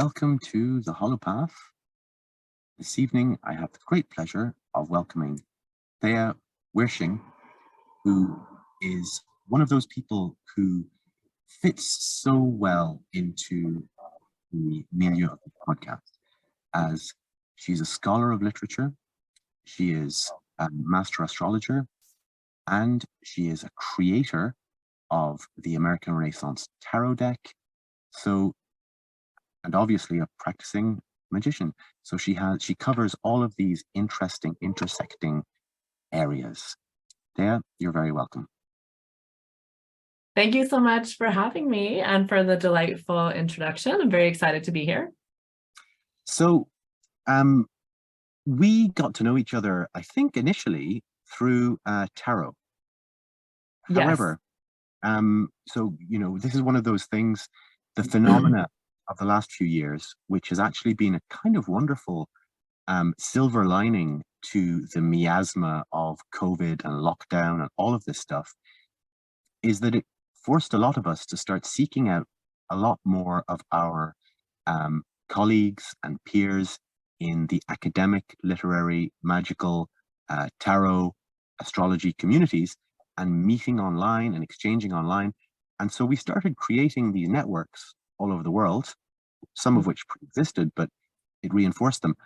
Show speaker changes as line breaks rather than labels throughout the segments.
Welcome to the Holopath. This evening, I have the great pleasure of welcoming Thea Wirsching, who is one of those people who fits so well into the milieu of the podcast, as she's a scholar of literature, she is a master astrologer, and she is a creator of the American Renaissance Tarot deck. And obviously a practicing magician. So she covers all of these interesting, intersecting areas. Thea, you're very welcome.
Thank you so much for having me and for the delightful introduction. I'm very excited to be here. So
we got to know each other, I think, initially through tarot.
Yes.
However, so, you know, this is one of those things, the phenomena of the last few years, which has actually been a kind of wonderful silver lining to the miasma of COVID and lockdown and all of this stuff, is that it forced a lot of us to start seeking out a lot more of our colleagues and peers in the academic, literary, magical, tarot, astrology communities, and meeting online and exchanging online. And so we started creating these networks all over the world, some of which pre-existed, but it reinforced them,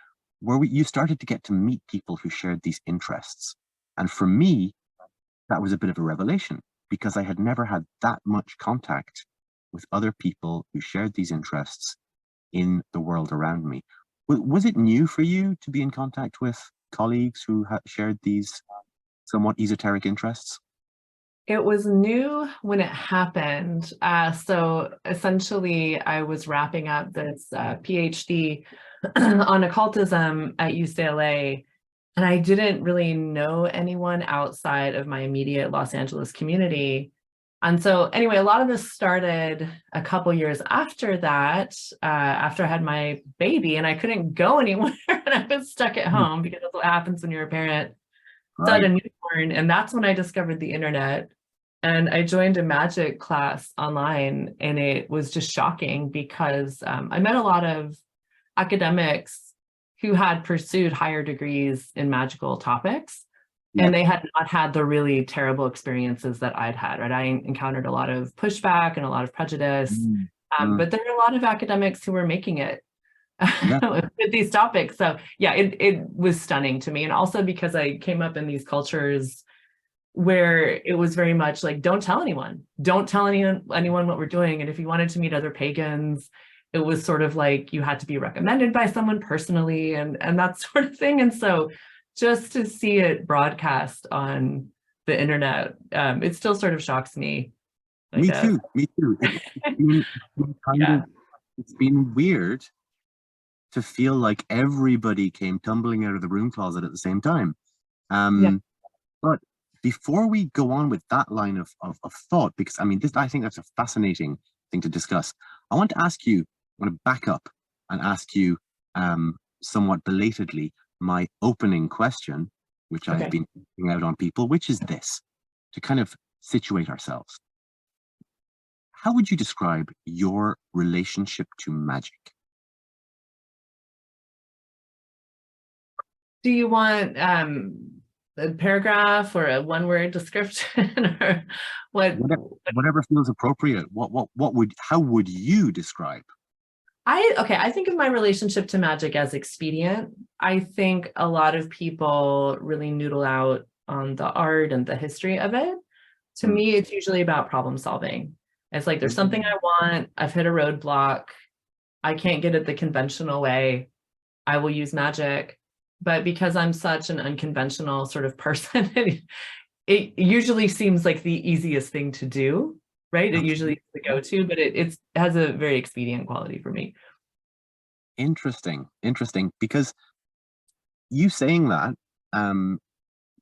where you started to get to meet people who shared these interests. And for me, that was a bit of a revelation, because I had never had that much contact with other people who shared these interests in the world around me. Was it new for you to be in contact with colleagues who shared these somewhat esoteric interests?
It was new when it happened. So essentially, I was wrapping up this PhD on occultism at UCLA, and I didn't really know anyone outside of my immediate Los Angeles community. And so anyway, a lot of this started a couple years after that, after I had my baby, and I couldn't go anywhere, and I was stuck at home because that's what happens when you're a parent. So I had a newborn, and that's when I discovered the internet. And I joined a magic class online, and it was just shocking because I met a lot of academics who had pursued higher degrees in magical topics, and they had not had the really terrible experiences that I'd had, right? I encountered a lot of pushback and a lot of prejudice, but there were a lot of academics who were making it with these topics. So yeah, it was stunning to me. And also because I came up in these cultures where it was very much like, don't tell anyone anyone what we're doing. And if you wanted to meet other pagans, it was sort of like you had to be recommended by someone personally and that sort of thing. And so just to see it broadcast on the internet, it still sort of shocks me.
Me too. It's been weird to feel like everybody came tumbling out of the broom closet at the same time. But before we go on with that line of thought, because I mean, I think that's a fascinating thing to discuss. I want to ask you, I want to back up and ask you somewhat belatedly my opening question, which I've been putting out on people, which is this, to kind of situate ourselves. How would you describe your relationship to magic?
Do you want a paragraph or a one-word description, or
whatever feels appropriate? How would you describe?
I think of my relationship to magic as expedient. I think a lot of people really noodle out on the art and the history of it. To me, it's usually about problem solving. It's like, there's something I want, I've hit a roadblock, I can't get it the conventional way, I will use magic. But because I'm such an unconventional sort of person, it usually seems like the easiest thing to do, right? It usually is the go-to, but it has a very expedient quality for me.
Interesting, because you saying that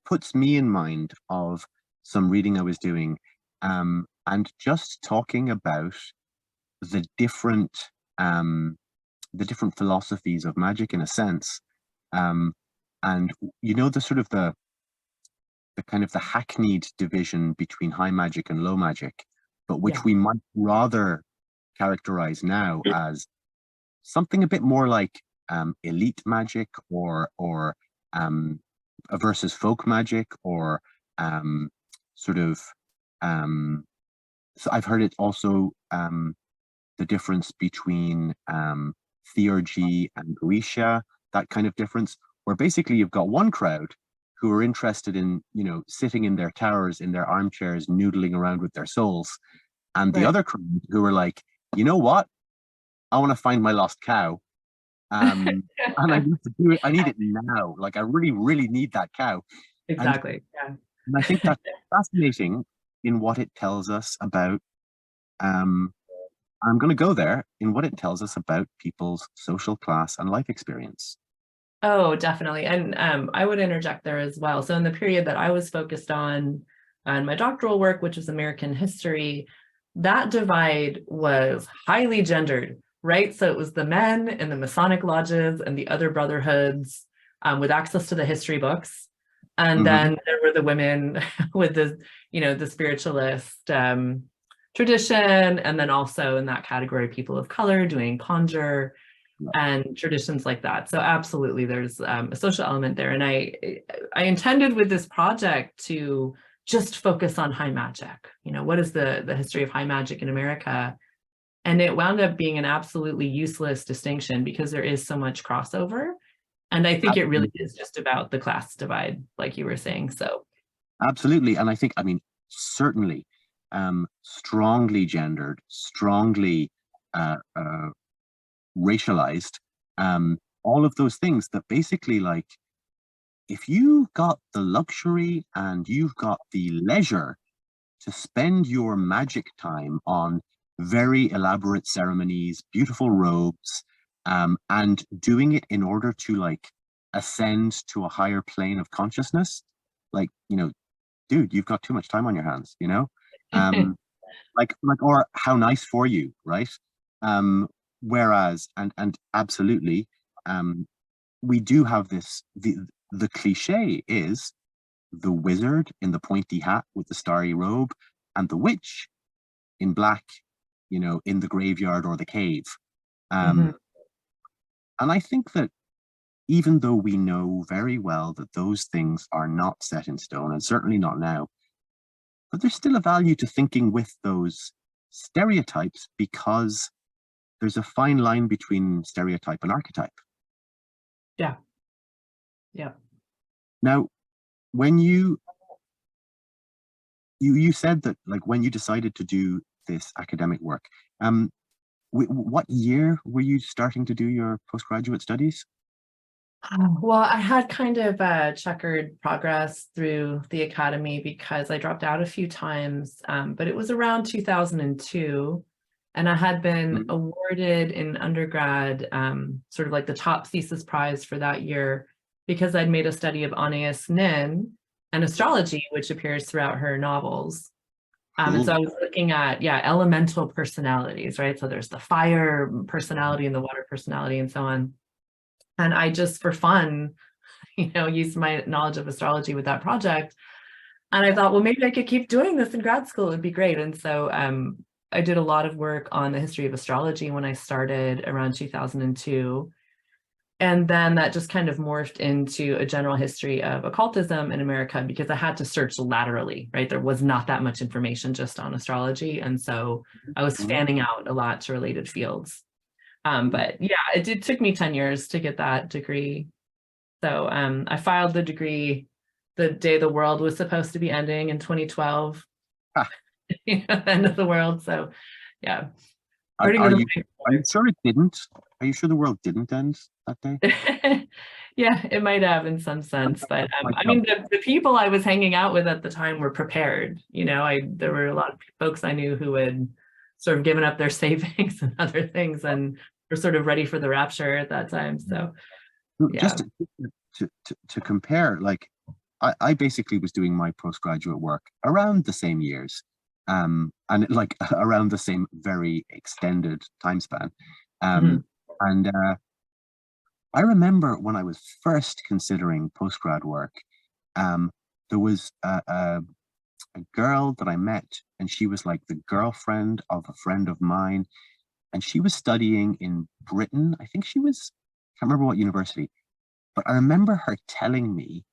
puts me in mind of some reading I was doing and just talking about the different philosophies of magic, in a sense. And you know, the sort of the kind of the hackneyed division between high magic and low magic, but which we might rather characterize now as something a bit more like elite magic, or versus folk magic, or sort of so I've heard it also, the difference between theurgy and goetia, that kind of difference, where basically you've got one crowd who are interested in, you know, sitting in their towers, in their armchairs, noodling around with their souls, and the
Right.
other crowd who are like, you know what, I want to find my lost cow, and I need to do it. I need it now. Like I really, really need that cow, and
Exactly. Yeah.
and I think that's fascinating in what it tells us about. Um, I'm going to go there in what it tells us about people's social class and life experience.
Oh, definitely. And I would interject there as well. So in the period that I was focused on my doctoral work, which was American history, that divide was highly gendered, right? So it was the men in the Masonic lodges and the other brotherhoods with access to the history books. And
Hmm.
then there were the women with the, you know, the spiritualist tradition. And then also in that category, people of color doing conjure and traditions like that. So absolutely, there's a social element there. And I intended with this project to just focus on high magic. You know, what is the history of high magic in America? And it wound up being an absolutely useless distinction because there is so much crossover. And I think it really is just about the class divide, like you were saying. So
Absolutely. And I think, I mean, certainly strongly gendered, strongly racialized, all of those things that basically, like, if you've got the luxury and you've got the leisure to spend your magic time on very elaborate ceremonies, beautiful robes, and doing it in order to, like, ascend to a higher plane of consciousness, like, you know, dude, you've got too much time on your hands, you know? Um, or how nice for you, right? Um, Whereas, and absolutely, um, we do have this, the cliche is the wizard in the pointy hat with the starry robe, and the witch in black, you know, in the graveyard or the cave.
mhm.
Um, and I think that even though we know very well that those things are not set in stone, and certainly not now, but there's still a value to thinking with those stereotypes, because there's a fine line between stereotype and archetype.
Yeah, yeah.
Now, when you said that, like, when you decided to do this academic work, um, what year were you starting to do your postgraduate studies?
Well, I had kind of a checkered progress through the academy because I dropped out a few times, but it was around 2002, and I had been
Mhm.
awarded in undergrad sort of like the top thesis prize for that year because I'd made a study of Anais Nin and astrology, which appears throughout her novels. And so
Cool.
I was looking at, yeah, elemental personalities, right? So there's the fire personality and the water personality and so on. And I just, for fun, you know, used my knowledge of astrology with that project. And I thought, well, maybe I could keep doing this in grad school. It would be great. And so I did a lot of work on the history of astrology when I started around 2002. And then that just kind of morphed into a general history of occultism in America because I had to search laterally, right? There was not that much information just on astrology. And so I was
Mhm.
fanning out a lot to related fields.
Mhm.
But yeah, it took me 10 years to get that degree. So I filed the degree the day the world was supposed to be ending in 2012,
Ah,
you know, the end of the world. So yeah,
are,
according to
are
the
you are you sure it didn't? Are you sure the world didn't end that day?
yeah, it might have in some sense, but
My
I
God.
mean, the people I was hanging out with at the time were prepared. You know, there were a lot of folks I knew who had sort of given up their savings and other things and were sort of ready for the rapture at that time. So
Just
yeah.
to compare, like, I basically was doing my postgraduate work around the same years, and like around the same very extended time span.
Mhm.
And I remember when I was first considering postgrad work, um, there was a girl that I met, and she was like the girlfriend of a friend of mine. and she was studying in Britain. I think can't remember what university, but I remember her telling me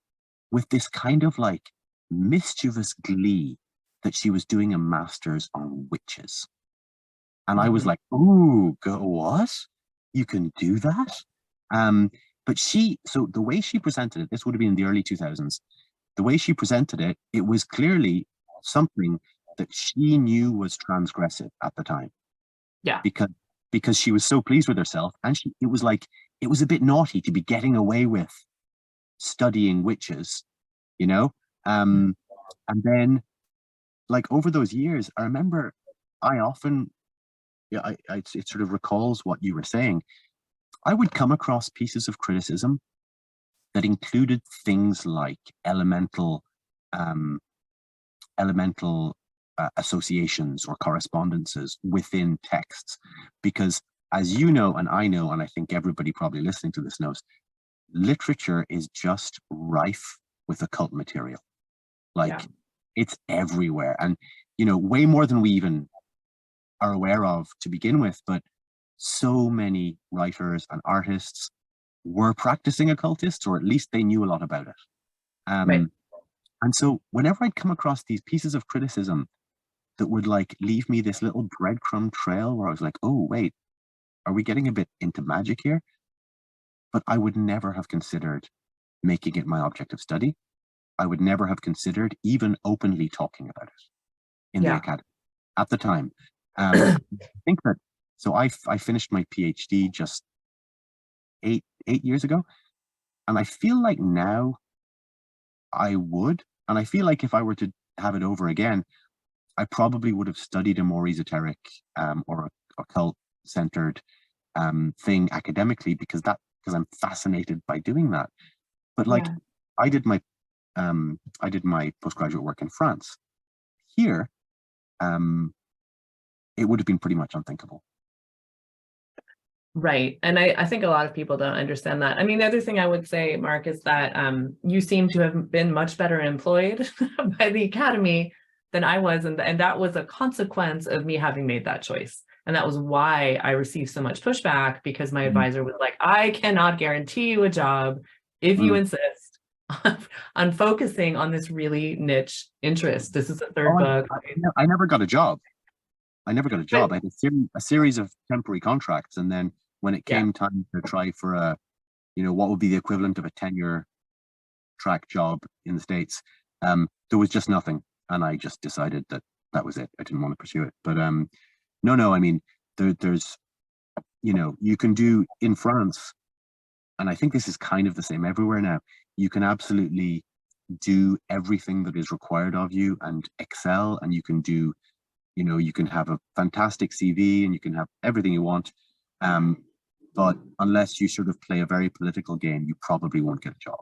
with this kind of like mischievous glee that she was doing a master's on witches. And I was like, ooh, what? You can do that? But so the way she presented it, this would have been in the early 2000s, the way she presented it, it was clearly something that she knew was transgressive at the time.
Yeah.
Because she was so pleased with herself, and it was a bit naughty to be getting away with studying witches, you know? And then like over those years, I remember I often, yeah, it sort of recalls what you were saying. I would come across pieces of criticism that included things like elemental associations or correspondences within texts, because as you know, and I know, and I think everybody probably listening to this knows, literature is just rife with occult material. Like, it's everywhere, and way more than we even are aware of to begin with. But so many writers and artists were practicing occultists, or at least they knew a lot about it.
Right.
And so whenever I'd come across these pieces of criticism that would like leave me this little breadcrumb trail where I was like, oh, wait, are we getting a bit into magic here? But I would never have considered making it my object of study. I would never have considered even openly talking about it in the academy at the time. I think that, so I finished my PhD just eight years ago. And I feel like now I would, and I feel like if I were to have it over again, I probably would have studied a more esoteric or occult centered thing academically, because I'm fascinated by doing that. But like, I did my postgraduate work in France. Here, it would have been pretty much unthinkable.
Right. And I think a lot of people don't understand that. I mean, the other thing I would say, Mark, is that you seem to have been much better employed by the academy than I was. And that was a consequence of me having made that choice. And that was why I received so much pushback, because my advisor was like, I cannot guarantee you a job if you insist on focusing on this really niche interest. This is a third book.
I never got a job. I had a series of temporary contracts, and then when it came time to try for what would be the equivalent of a tenure track job in the States, there was just nothing, and I just decided that was it. I didn't want to pursue it. But no, I mean, there's you can do in France, and I think this is kind of the same everywhere now. You can absolutely do everything that is required of you and excel, and you can do. You can have a fantastic CV and you can have everything you want. But unless you sort of play a very political game, you probably won't get a job.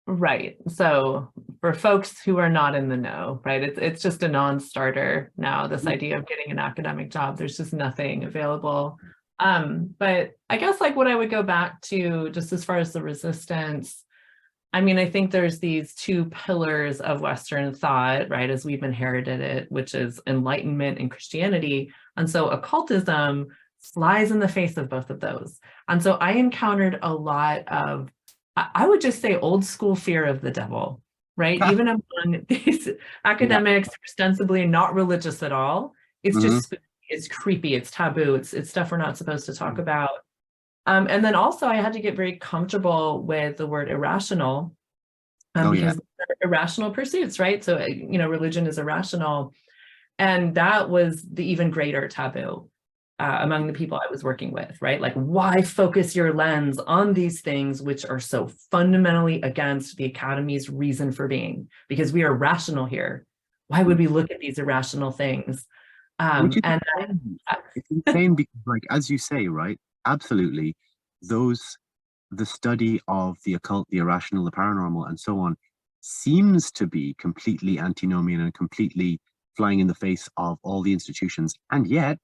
Right. So for folks who are not in the know, right, it's just a non-starter now, this idea of getting an academic job. There's just nothing available. But I guess like what I would go back to, just as far as the resistance, I mean, I think there's these two pillars of Western thought, right, as we've inherited it, which is enlightenment and Christianity. And so occultism flies in the face of both of those. And so I encountered a lot of, I would just say, old school fear of the devil, right? Even among these academics, ostensibly not religious at all. It's just, it's creepy, it's taboo, it's stuff we're not supposed to talk about. And then also I had to get very comfortable with the word irrational, because they're irrational pursuits, right? So, religion is irrational. And that was the even greater taboo among the people I was working with, right? Like, why focus your lens on these things which are so fundamentally against the academy's reason for being? Because we are rational here. Why would we look at these irrational things?
It's insane because, like, as you say, right? Absolutely. The study of the occult, the irrational, the paranormal, and so on, seems to be completely antinomian and completely flying in the face of all the institutions. And yet,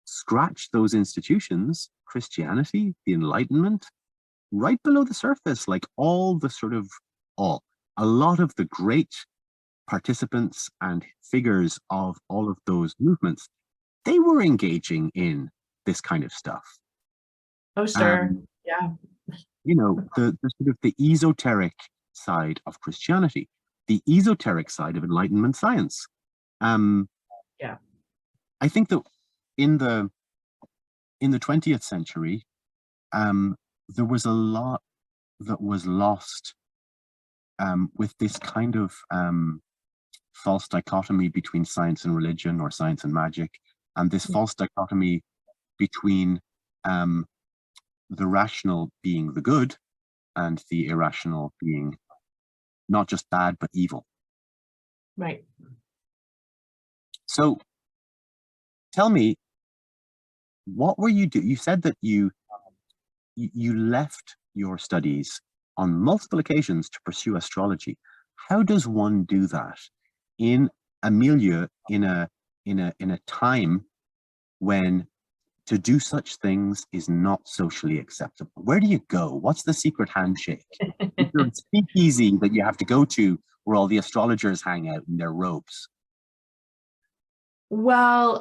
scratch those institutions, Christianity, the Enlightenment, right below the surface, like a lot of the great participants and figures of all of those movements they were engaging in this kind of stuff.
Oh, sure. Yeah.
You know, the sort of the esoteric side of Christianity, the esoteric side of Enlightenment science.
Yeah.
I think that in the 20th century, there was a lot that was lost with this kind of false dichotomy between science and religion, or science and magic, and this false dichotomy between the rational being the good and the irrational being not just bad but evil.
Right.
So tell me, what were you doing? You said that you left your studies on multiple occasions to pursue astrology. How does one do that in a milieu, in a time when to do such things is not socially acceptable? Where do you go? What's the secret handshake? Is there a speakeasy that you have to go to where all the astrologers hang out in their robes?
Well,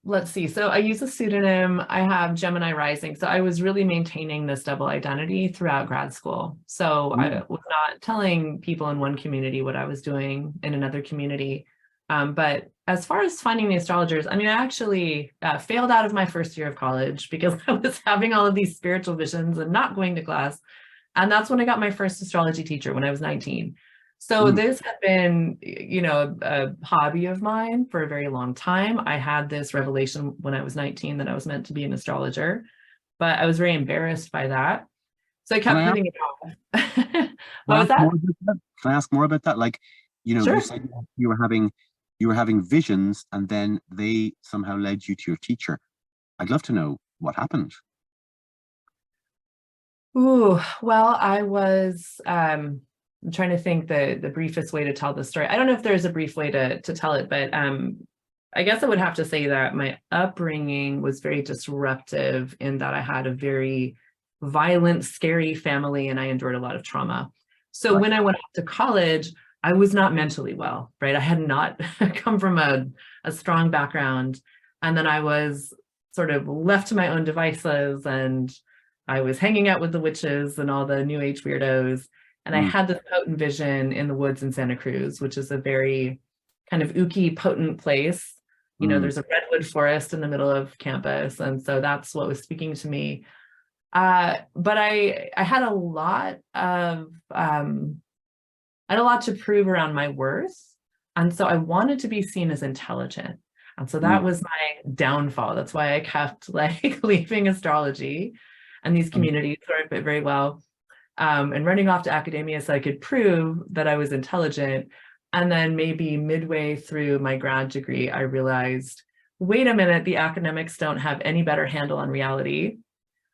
let's see. So I use a pseudonym. I have Gemini rising. So I was really maintaining this double identity throughout grad school. So I was not telling people in one community what I was doing in another community. But as far as finding the astrologers, I mean, I actually failed out of my first year of college because I was having all of these spiritual visions and not going to class. And that's when I got my first astrology teacher, when I was 19. So this had been, you know, a hobby of mine for a very long time. I had this revelation when I was 19 that I was meant to be an astrologer, but I was very embarrassed by that. So I kept putting it off. What was that?
Can I ask more about that? Like, you know,
Sure.
you said you were having visions, and then they somehow led you to your teacher. I'd love to know what happened.
Ooh, well, I was I'm trying to think the briefest way to tell the story. I don't know if there's a brief way to tell it, but I guess I would have to say that my upbringing was very disruptive in that I had a very violent, scary family, and I endured a lot of trauma. So when I went off to college, I was not mentally well, right? I had not come from a strong background. And then I was sort of left to my own devices, and I was hanging out with the witches and all the new age weirdos. And I had this potent vision in the woods in Santa Cruz, which is a very kind of ooky, potent place. You know, there's a redwood forest in the middle of campus. And so that's what was speaking to me. But I had a lot of, I had a lot to prove around my worth. And so I wanted to be seen as intelligent. And so that was my downfall. That's why I kept like leaving astrology and these communities where I fit very well. And running off to academia so I could prove that I was intelligent. And then maybe midway through my grad degree, I realized, wait a minute, the academics don't have any better handle on reality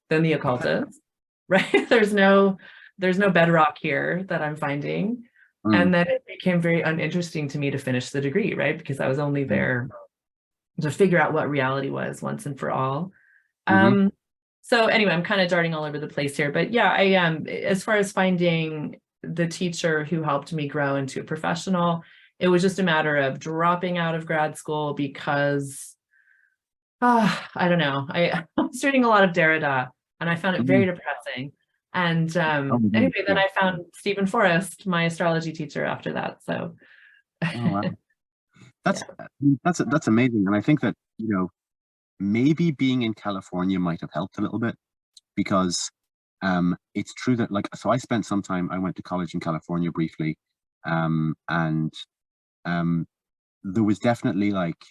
than the occultists, right? There's no bedrock here that I'm finding. And then it became very uninteresting to me to finish the degree, right? Because I was only there to figure out what reality was once and for all. So anyway, I'm kind of darting all over the place here, but yeah, I as far as finding the teacher who helped me grow into a professional, it was just a matter of dropping out of grad school because, I don't know, I was reading a lot of Derrida and I found it very depressing. And anyway, then I found Stephen Forrest, my astrology teacher, after that. So,
oh, wow. That's amazing, and I think that, you know, maybe being in California might have helped a little bit, because it's true that, like, so I spent some time, I went to college in California briefly, and there was definitely like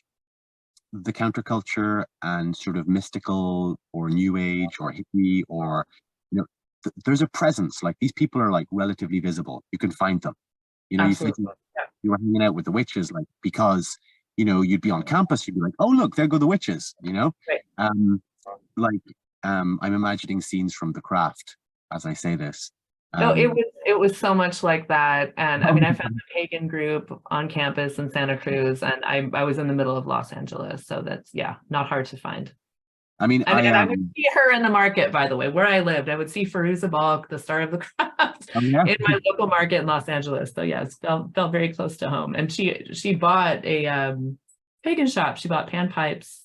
the counterculture and sort of mystical or new age or hippie, or, you know, there's a presence, like these people are like relatively visible. You can find them. You know, you were hanging out with the witches, like, because, you know, you'd be on campus, you'd be like, oh, look, there go the witches, you know? Right. I'm imagining scenes from The Craft as I say this.
No, it was so much like that. And I mean, I found a pagan group on campus in Santa Cruz, and I was in the middle of Los Angeles. So that's, yeah, not hard to find.
I mean,
I would see her in the market, by the way, where I lived. I would see Firuza Balk, the star of The Craft, in my local market in Los Angeles. So yes, felt very close to home. And she bought a pagan shop. She bought panpipes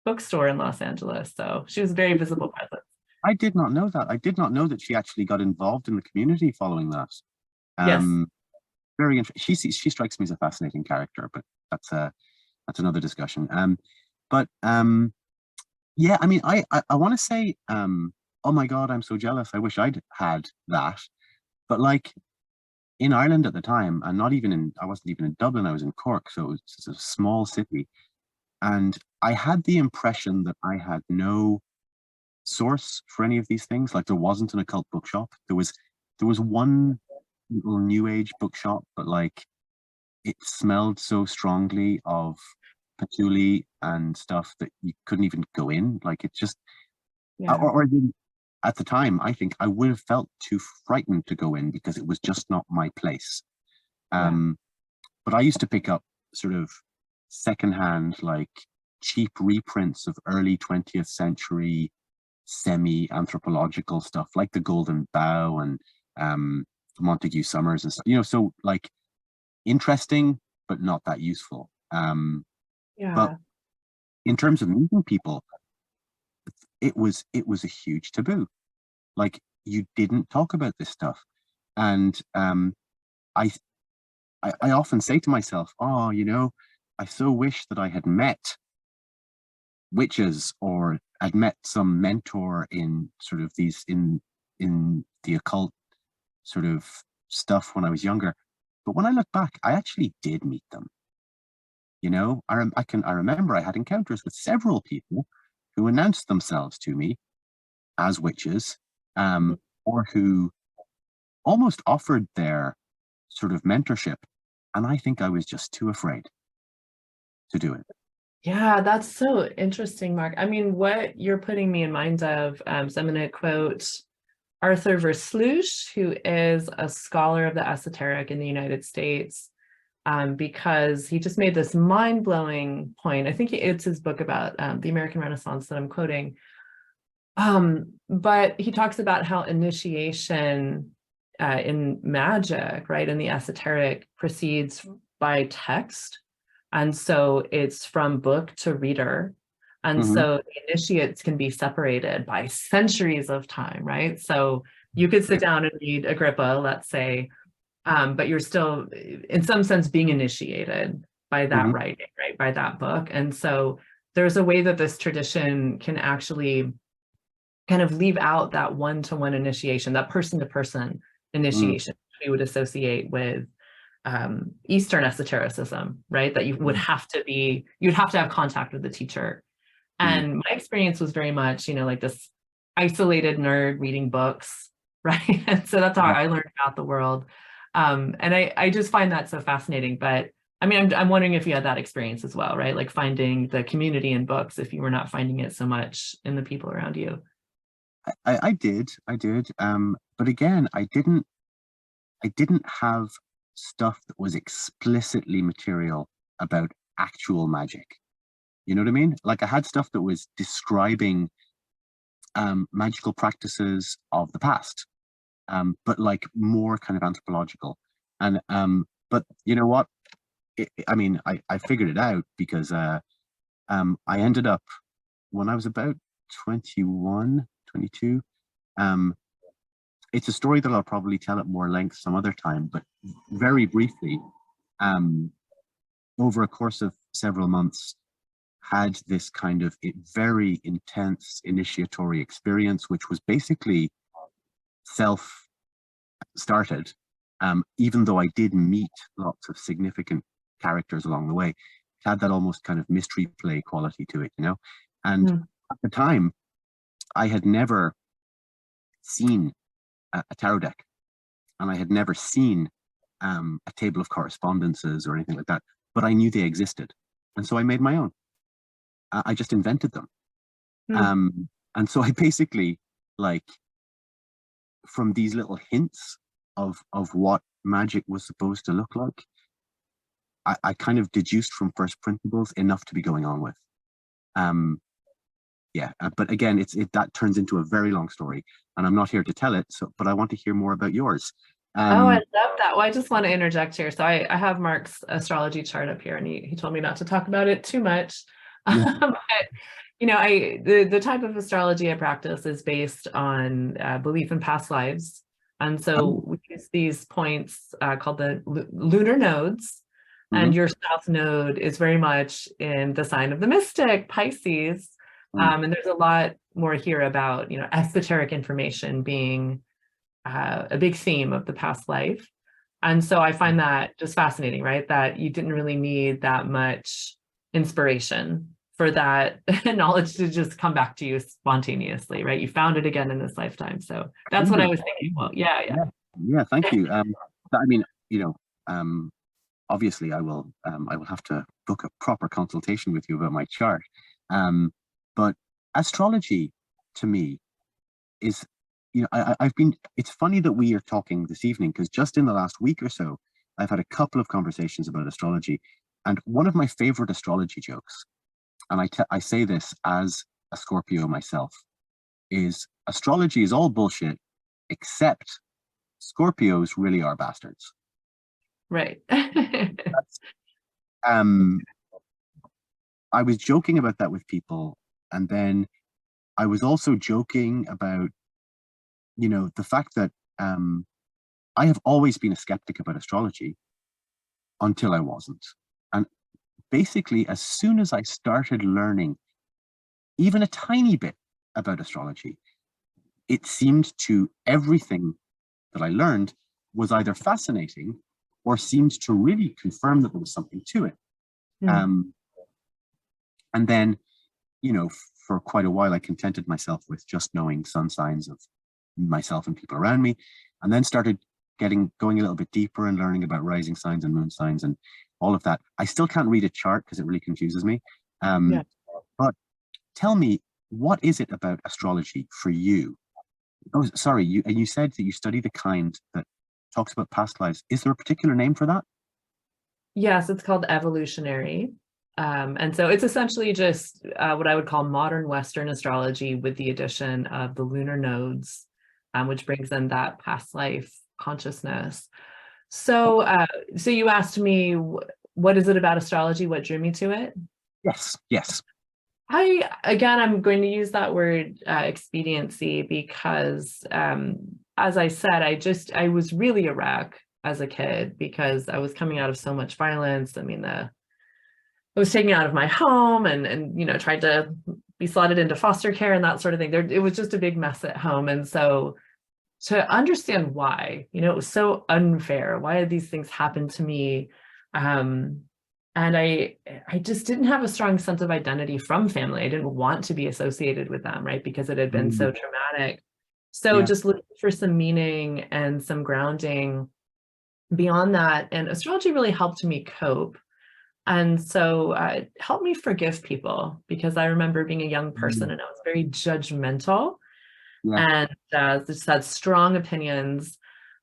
bookstore in Los Angeles. So she was a very visible presence.
I did not know that. I did not know that she actually got involved in the community following that.
Yes.
Very interesting. She strikes me as a fascinating character, but that's another discussion. Yeah, I mean, I want to say, oh my God, I'm so jealous. I wish I'd had that. But like in Ireland at the time, and I wasn't even in Dublin, I was in Cork, so it was a small city. And I had the impression that I had no source for any of these things. Like there wasn't an occult bookshop. There was one little new age bookshop, but like it smelled so strongly of patchouli and stuff that you couldn't even go in. Like it just,
Yeah.
at the time, I think I would have felt too frightened to go in because it was just not my place. But I used to pick up sort of secondhand, like cheap reprints of early 20th century semi-anthropological stuff, like the Golden Bough and Montague Summers and stuff. So like interesting, but not that useful. But in terms of meeting people, it was a huge taboo. Like you didn't talk about this stuff, and I often say to myself, oh, I so wish that I had met witches or I'd met some mentor in sort of these in the occult sort of stuff when I was younger. But when I look back, I actually did meet them. I remember I had encounters with several people who announced themselves to me as witches, or who almost offered their sort of mentorship, and I think I was just too afraid to do it.
Yeah, that's so interesting, Mark. I mean, what you're putting me in mind of, so I'm going to quote Arthur Versluis, who is a scholar of the esoteric in the United States, because he just made this mind-blowing point. I think it's his book about the American Renaissance that I'm quoting. But he talks about how initiation in magic, right, in the esoteric proceeds by text. And so it's from book to reader. And so the initiates can be separated by centuries of time, right? So you could sit down and read Agrippa, let's say, but you're still, in some sense, being initiated by that writing, right, by that book. And so there's a way that this tradition can actually kind of leave out that one-to-one initiation, that person-to-person initiation we would associate with Eastern esotericism, right? That you would have to you'd have to have contact with the teacher. And my experience was very much, like this isolated nerd reading books, right? And so that's how I learned about the world. And I just find that so fascinating. But I mean, I'm wondering if you had that experience as well, right? Like finding the community in books, if you were not finding it so much in the people around you.
I did. But again, I didn't have stuff that was explicitly material about actual magic. You know what I mean? Like I had stuff that was describing magical practices of the past, but like more kind of anthropological. And but you know what? I figured it out because I ended up, when I was about 21, 22, it's a story that I'll probably tell at more length some other time, but very briefly, over a course of several months, had this kind of very intense initiatory experience, which was basically self-started, even though I did meet lots of significant characters along the way. It had that almost kind of mystery play quality to it, And at the time, I had never seen a tarot deck, and I had never seen a table of correspondences or anything like that, but I knew they existed. And so I made my own. I just invented them. And so I basically, like, from these little hints of what magic was supposed to look like, I kind of deduced from first principles enough to be going on with. But again, that turns into a very long story, and I'm not here to tell it. But I want to hear more about yours.
Oh, I love that. Well, I just want to interject here. So I have Mark's astrology chart up here, and he told me not to talk about it too much. But The type of astrology I practice is based on belief in past lives. And so
Oh,
we use these points called the lunar nodes. And
mhm,
your south node is very much in the sign of the mystic, Pisces.
mm,
And there's a lot more here about, esoteric information being a big theme of the past life. And so I find that just fascinating, right? That you didn't really need that much inspiration for that knowledge to just come back to you spontaneously, right? You found it again in this lifetime. So that's what I
really?
was thinking. Well, yeah, yeah.
Yeah, yeah, thank you. I mean, um, obviously I will have to book a proper consultation with you about my chart. Um, but astrology to me is, I've been, it's funny that we are talking this evening because just in the last week or so, I've had a couple of conversations about astrology. And one of my favorite astrology jokes, and I say this as a Scorpio myself, is astrology is all bullshit, except Scorpios really are bastards.
Right.
Um, I was joking about that with people, and then I was also joking about, the fact that I have always been a skeptic about astrology until I wasn't. And basically, as soon as I started learning even a tiny bit about astrology, it seemed to everything that I learned was either fascinating or seemed to really confirm that there was something to it.
Mm.
Um, and then, you know, for quite a while, I contented myself with just knowing sun signs of myself and people around me, and then started going a little bit deeper and learning about rising signs and moon signs and all of that. I still can't read a chart because it really confuses me.
Yeah.
But tell me, what is it about astrology for you? Oh, sorry, you said that you study the kind that talks about past lives. Is there a particular name for that?
Yes, it's called evolutionary. And so it's essentially just what I would call modern Western astrology with the addition of the lunar nodes, which brings in that past life consciousness. So, so you asked me, what is it about astrology? What drew me to it?
Yes, yes.
I'm going to use that word expediency because, as I said, I was really a wreck as a kid because I was coming out of so much violence. I mean, I was taken out of my home and tried to be slotted into foster care and that sort of thing. It was just a big mess at home. And so to understand why, it was so unfair. Why did these things happen to me? Um, and I just didn't have a strong sense of identity from family. I didn't want to be associated with them, right? Because it had been
Mm,
so traumatic. So
yeah.
just looking for some meaning and some grounding beyond that. And astrology really helped me cope. And so it helped me forgive people because I remember being a young person
Mm,
and I was very judgmental
yeah.
and just had strong opinions.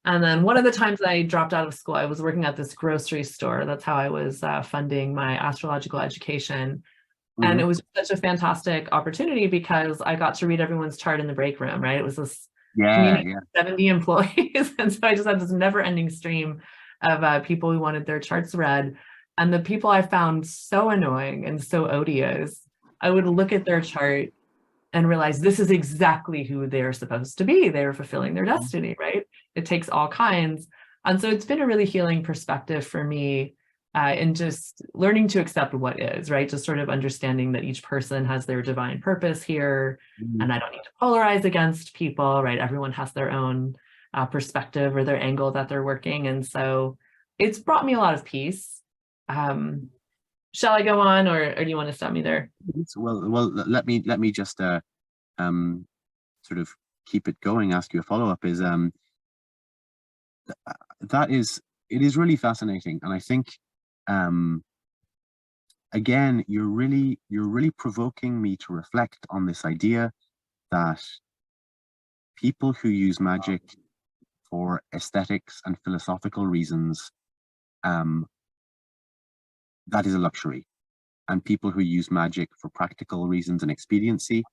And then one of the times I dropped out of school, I was working at this grocery store. That's how I was funding my astrological education. And
Hmm.
it was such a fantastic opportunity because I got to read everyone's chart in the break room, right? It was this
Yeah,
community
yeah.
of 70 employees. And so I just had this never ending stream of people who wanted their charts read. And the people I found so annoying and so odious, I would look at their chart and realize this is exactly who they're supposed to be. They're fulfilling their destiny, right? It takes all kinds. And so it's been a really healing perspective for me in just learning to accept what is, right? Just sort of understanding that each person has their divine purpose here.
Mm,
And I don't need to polarize against people, right? Everyone has their own perspective or their angle that they're working. And so it's brought me a lot of peace. Um, shall I go on or do you want to stop me there?
well, let me just um sort of keep it going. Ask you a follow up. Is that is it is really fascinating, and I think um again you're really provoking me to reflect on this idea that people who use magic for aesthetics and philosophical reasons, um, that is a luxury. And people who use magic for practical reasons and expediency,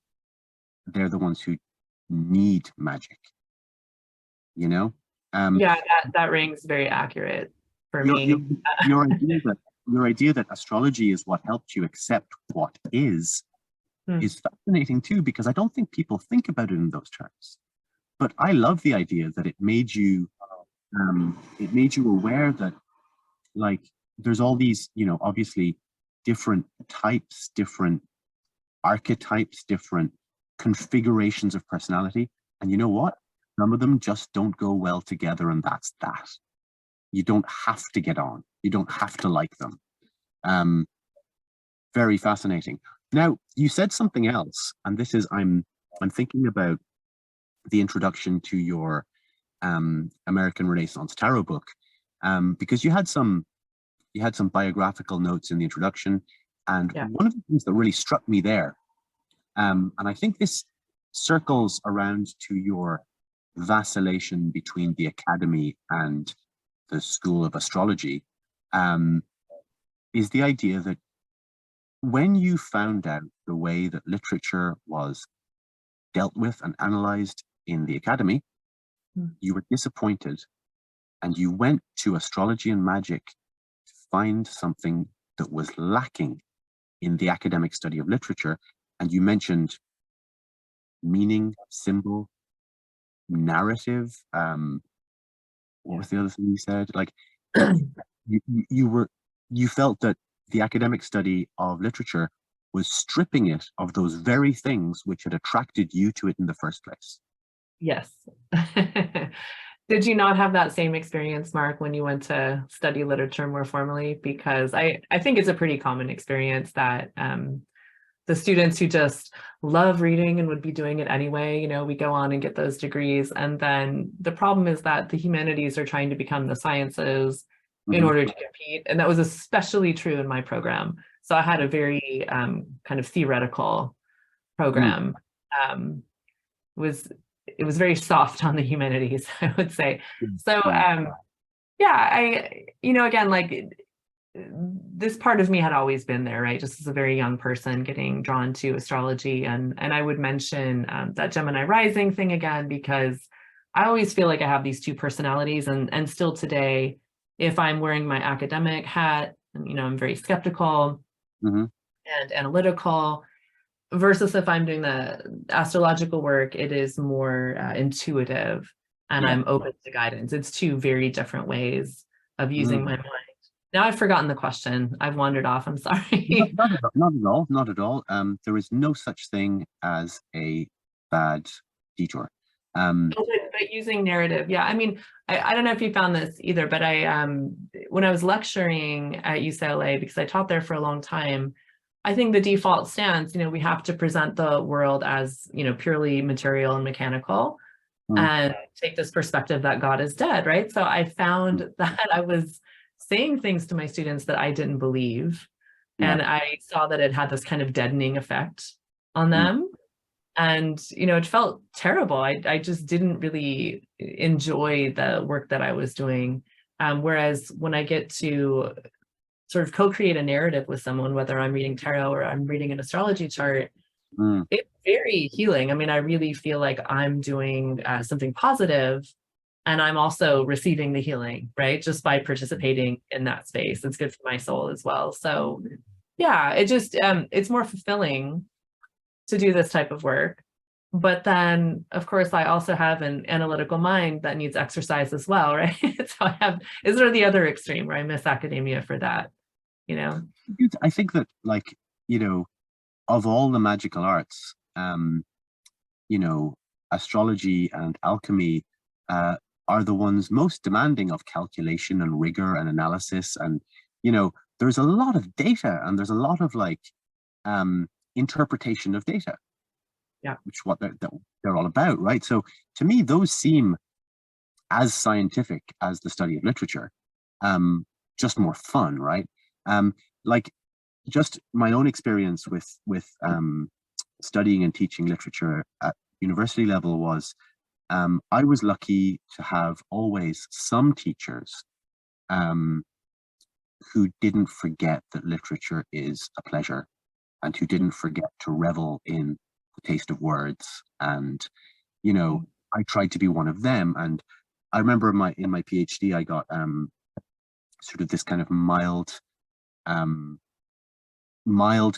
they're the ones who need magic, you know? Um,
Yeah, that rings very accurate for
your, your,
me.
your idea that your idea that astrology is what helped you accept what is is fascinating too, because I don't think people think about it in those terms. But I love the idea that it made you aware that, like, there's all these, you know, obviously different types, different archetypes, different configurations of personality. And you know what? Some of them just don't go well together, and that's that. You don't have to get on. You don't have to like them. Very fascinating. Now, you said something else, and this is, I'm thinking about the introduction to your American Renaissance Tarot book, because you had some biographical notes in the introduction, and one of the things that really struck me there, and I think this circles around to your vacillation between the academy and the School of Astrology, is the idea that when you found out the way that literature was dealt with and analyzed in the academy, you were disappointed, and you went to astrology and magic to find something that was lacking in the academic study of literature. And you mentioned meaning, symbol, narrative. What was the other thing you said? Like, you felt that the academic study of literature was stripping it of those very things which had attracted you to it in the first place.
Yes. Did you not have that same experience, Mark, when you went to study literature more formally? Because I think it's a pretty common experience that the students who just love reading and would be doing it anyway, you know, we go on and get those degrees. And then the problem is that the humanities are trying to become the sciences in order to compete. And that was especially true in my program. So I had a very kind of theoretical program. It was very soft on the humanities, I would say. So yeah, you know, again, like, this part of me had always been there, right? Just as a very young person getting drawn to astrology. And I would mention that Gemini rising thing again, because I always feel like I have these two personalities, and still today, if I'm wearing my academic hat, you know, I'm very skeptical and analytical, versus if I'm doing the astrological work, it is more intuitive, and I'm open to guidance. It's two very different ways of using my mind. Now I've forgotten the question. I've wandered off. I'm sorry.
Not at all. Not at all. There is no such thing as a bad detour.
But using narrative, yeah. I mean, I don't know if you found this either, but I when I was lecturing at UCLA, because I taught there for a long time, I think the default stance, you know, we have to present the world as, you know, purely material and mechanical, and take this perspective that God is dead, right? So I found that I was saying things to my students that I didn't believe, and I saw that it had this kind of deadening effect on them. And, you know, it felt terrible. I just didn't really enjoy the work that I was doing. Whereas when I get to sort of co-create a narrative with someone, whether I'm reading tarot or I'm reading an astrology chart, it's very healing. I mean, I really feel like I'm doing something positive, and I'm also receiving the healing, right? Just by participating in that space. It's good for my soul as well. So yeah, it just, it's more fulfilling to do this type of work. But then, of course, I also have an analytical mind that needs exercise as well, right? So I have, is there the other extreme where I miss academia for that, you know?
I think that, like, you know, of all the magical arts, you know, astrology and alchemy are the ones most demanding of calculation and rigor and analysis. And, you know, there's a lot of data, and there's a lot of, like, interpretation of data, which what they're all about, right? So to me, those seem as scientific as the study of literature, just more fun, right? Like, just my own experience with studying and teaching literature at university level was, I was lucky to have always some teachers who didn't forget that literature is a pleasure, and who didn't forget to revel in the taste of words. And, you know, I tried to be one of them. And I remember in my PhD, I got sort of this kind of mild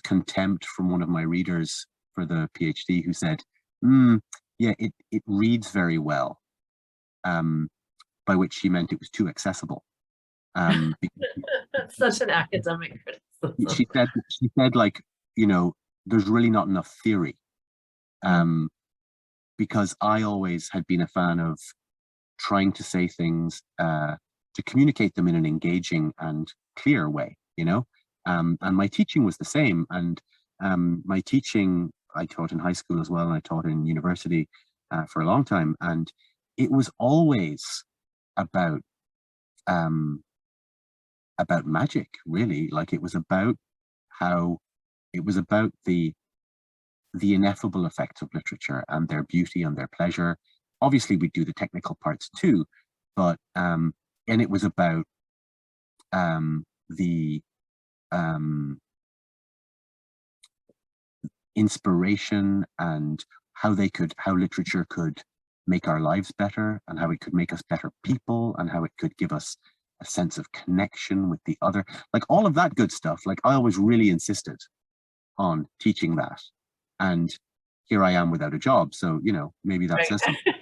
contempt from one of my readers for the PhD who said, yeah, it reads very well, by which she meant it was too accessible.
Such an academic criticism.
She said like, you know, there's really not enough theory. Because I always had been a fan of trying to say things, to communicate them in an engaging and clear way, you know? And my teaching was the same. And my teaching, I taught in high school as well, and I taught in university for a long time. And it was always about magic, really. Like, it was about the ineffable effects of literature and their beauty and their pleasure. Obviously, we do the technical parts too, but and it was about the inspiration and how literature could make our lives better, and how it could make us better people, and how it could give us a sense of connection with the other, like all of that good stuff. Like, I always really insisted on teaching that. And here I am without a job. So, you know, maybe that says something.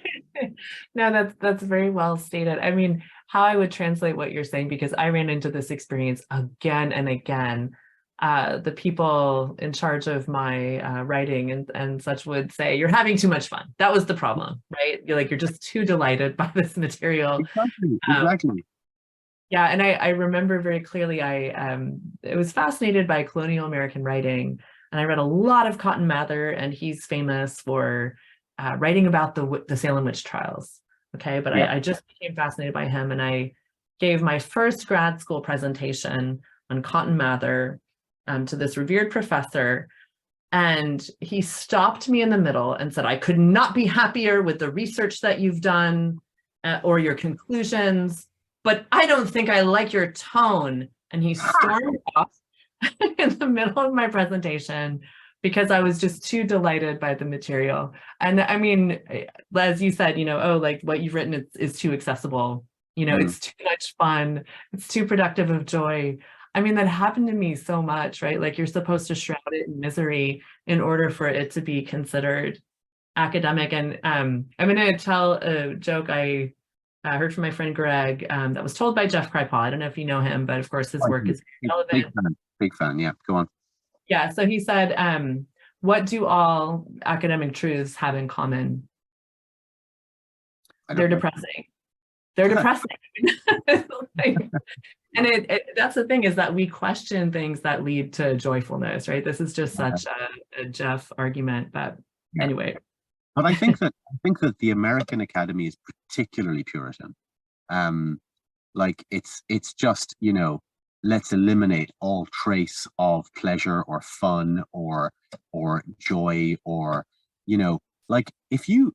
No, that's very well stated. I mean, how I would translate what you're saying, because I ran into this experience again and again. The people in charge of my writing and such would say, you're having too much fun. That was the problem, right? You're just too delighted by this material.
Exactly.
Yeah, and I remember very clearly, I was fascinated by colonial American writing. And I read a lot of Cotton Mather, and he's famous for writing about the Salem witch trials. Okay, but I just became fascinated by him, and I gave my first grad school presentation on Cotton Mather to this revered professor, and he stopped me in the middle and said, I could not be happier with the research that you've done or your conclusions, but I don't think I like your tone. And he stormed off in the middle of my presentation because I was just too delighted by the material. And I mean, as you said, you know, oh, like what you've written is too accessible. You know, it's too much fun. It's too productive of joy. I mean, that happened to me so much, right? Like, you're supposed to shroud it in misery in order for it to be considered academic. And I'm going to tell a joke I heard from my friend Greg that was told by Jeff Kripal. I don't know if you know him, but of course his work is relevant.
Big fan, yeah, go on.
Yeah, so he said, what do all academic truths have in common? They're depressing. They're depressing. And that's the thing, is that we question things that lead to joyfulness, right? This is just such a Jeff argument, but anyway.
But I think that the American Academy is particularly Puritan. Like, it's just, you know, let's eliminate all trace of pleasure or fun or joy, or, you know, like, if you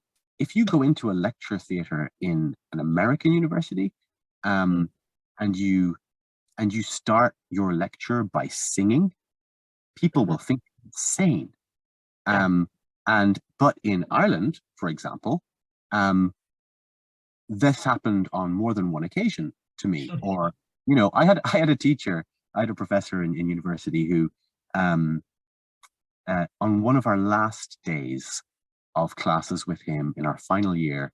go into a lecture theater in an American university, and you start your lecture by singing, people will think you're insane. But in Ireland, for example, this happened on more than one occasion to me. Or, you know, I had a teacher, I had a professor in university who, on one of our last days of classes with him in our final year,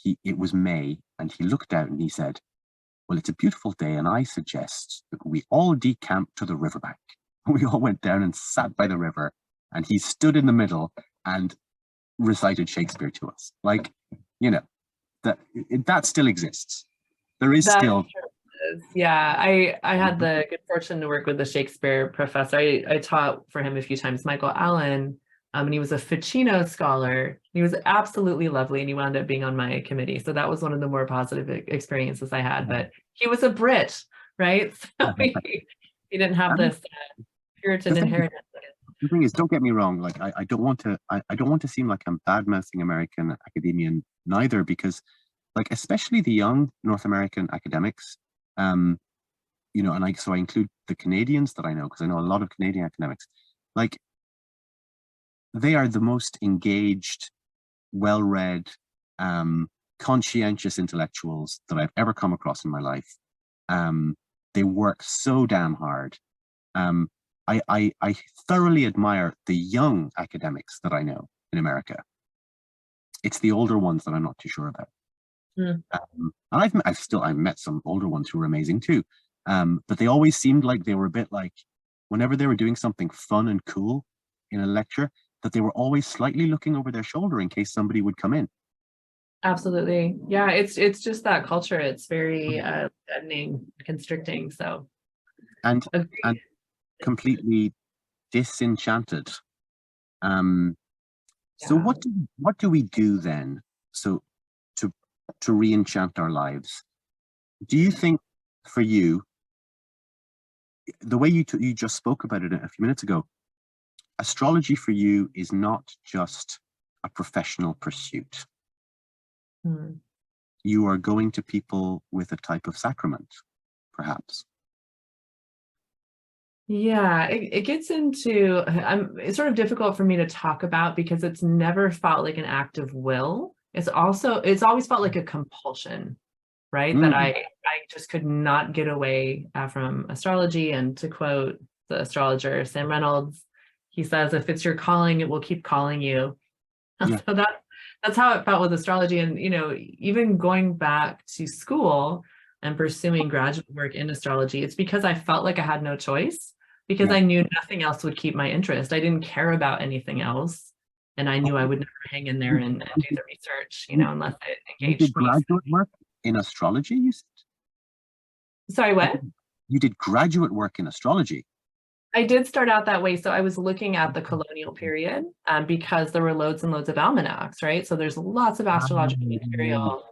it was May, and he looked out and he said, well, it's a beautiful day, and I suggest that we all decamp to the riverbank. We all went down and sat by the river, and he stood in the middle and recited Shakespeare to us. Like, you know, that still exists. There is still.
Yeah, I had the good fortune to work with the Shakespeare professor. I taught for him a few times, Michael Allen, and he was a Ficino scholar. He was absolutely lovely, and he wound up being on my committee. So that was one of the more positive experiences I had. But he was a Brit, right? So he didn't have this Puritan inheritance.
The thing is, don't get me wrong. Like, I don't want to seem like I'm bad-mouthing American academia neither, because, like, especially the young North American academics, you know, and I include the Canadians that I know, because I know a lot of Canadian academics. Like, they are the most engaged, well-read, conscientious intellectuals that I've ever come across in my life. They work so damn hard. I thoroughly admire the young academics that I know in America. It's the older ones that I'm not too sure about.
Mm.
And I've met some older ones who are amazing too. But they always seemed like they were a bit like, whenever they were doing something fun and cool in a lecture, that they were always slightly looking over their shoulder in case somebody would come in.
Absolutely. Yeah, it's just that culture. It's very deadening, constricting. So
And
agreed.
completely disenchanted. So
Yeah.
what do we do then? So to re-enchant our lives? Do you think, for you, the way you just spoke about it a few minutes ago, astrology for you is not just a professional pursuit.
Hmm.
You are going to people with a type of sacrament, perhaps.
Yeah, it gets into, it's sort of difficult for me to talk about because it's never felt like an act of will. It's always felt like a compulsion, right? That I just could not get away from astrology. And to quote the astrologer, Sam Reynolds, he says, if it's your calling, it will keep calling you.
Yeah.
So that's how it felt with astrology. And, even going back to school and pursuing graduate work in astrology, it's because I felt like I had no choice, because
Yeah.
I knew nothing else would keep my interest. I didn't care about anything else. And I knew I would never hang in there and do the research, unless it
You
engaged
did
me.
graduate work in astrology, you said?
Sorry, what?
You did graduate work in astrology.
I did start out that way. So I was looking at the colonial period because there were loads and loads of almanacs, right? So there's lots of astrological material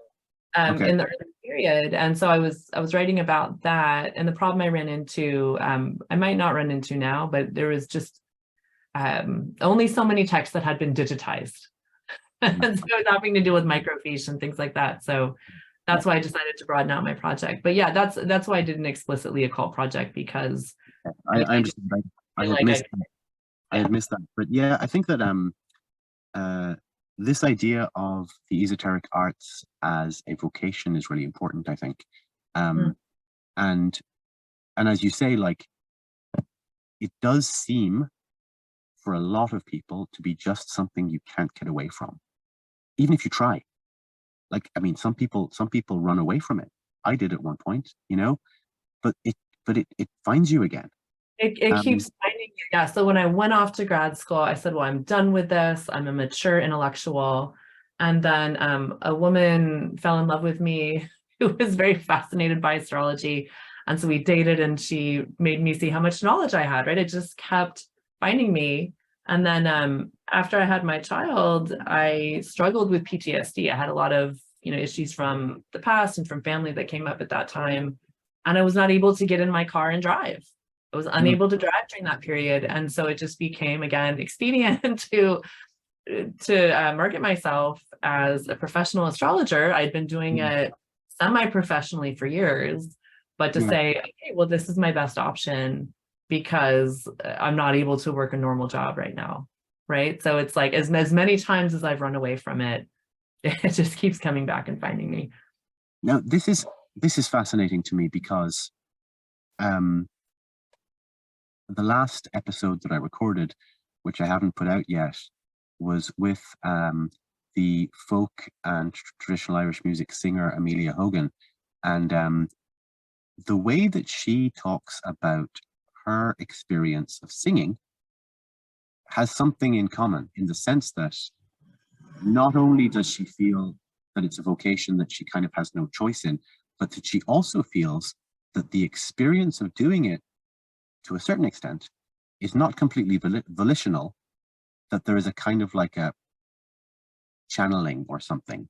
Okay.
in the early period. And so I was writing about that. And the problem I ran into, I might not run into now, but there was just only so many texts that had been digitized. And so it was having to do with microfiche and things like that. So that's why I decided to broaden out my project. But yeah, that's why I did an explicitly occult project, because
I understand. I had missed that. I had missed that. But yeah, I think that this idea of the esoteric arts as a vocation is really important, I think. And as you say, like, it does seem for a lot of people to be just something you can't get away from, even if you try. Like, I mean, some people run away from it. I did at one point, but it finds you again.
It keeps finding you. Yeah. So when I went off to grad school, I said, well, I'm done with this. I'm a mature intellectual. And then a woman fell in love with me who was very fascinated by astrology. And so we dated, and she made me see how much knowledge I had, right? It just kept finding me. And then after I had my child, I struggled with PTSD. I had a lot of, issues from the past and from family that came up at that time. And I was not able to get in my car and drive. I was unable to drive during that period. And so it just became, again, expedient to market myself as a professional astrologer. I'd been doing it semi-professionally for years, but to say, okay, well, this is my best option because I'm not able to work a normal job right now, right? So it's like, as many times as I've run away from it, it just keeps coming back and finding me.
Now, this is fascinating to me because the last episode that I recorded, which I haven't put out yet, was with the folk and traditional Irish music singer Amelia Hogan. And the way that she talks about her experience of singing has something in common, in the sense that not only does she feel that it's a vocation that she kind of has no choice in, but that she also feels that the experience of doing it, to a certain extent, is not completely volitional, that there is a kind of like a channeling or something,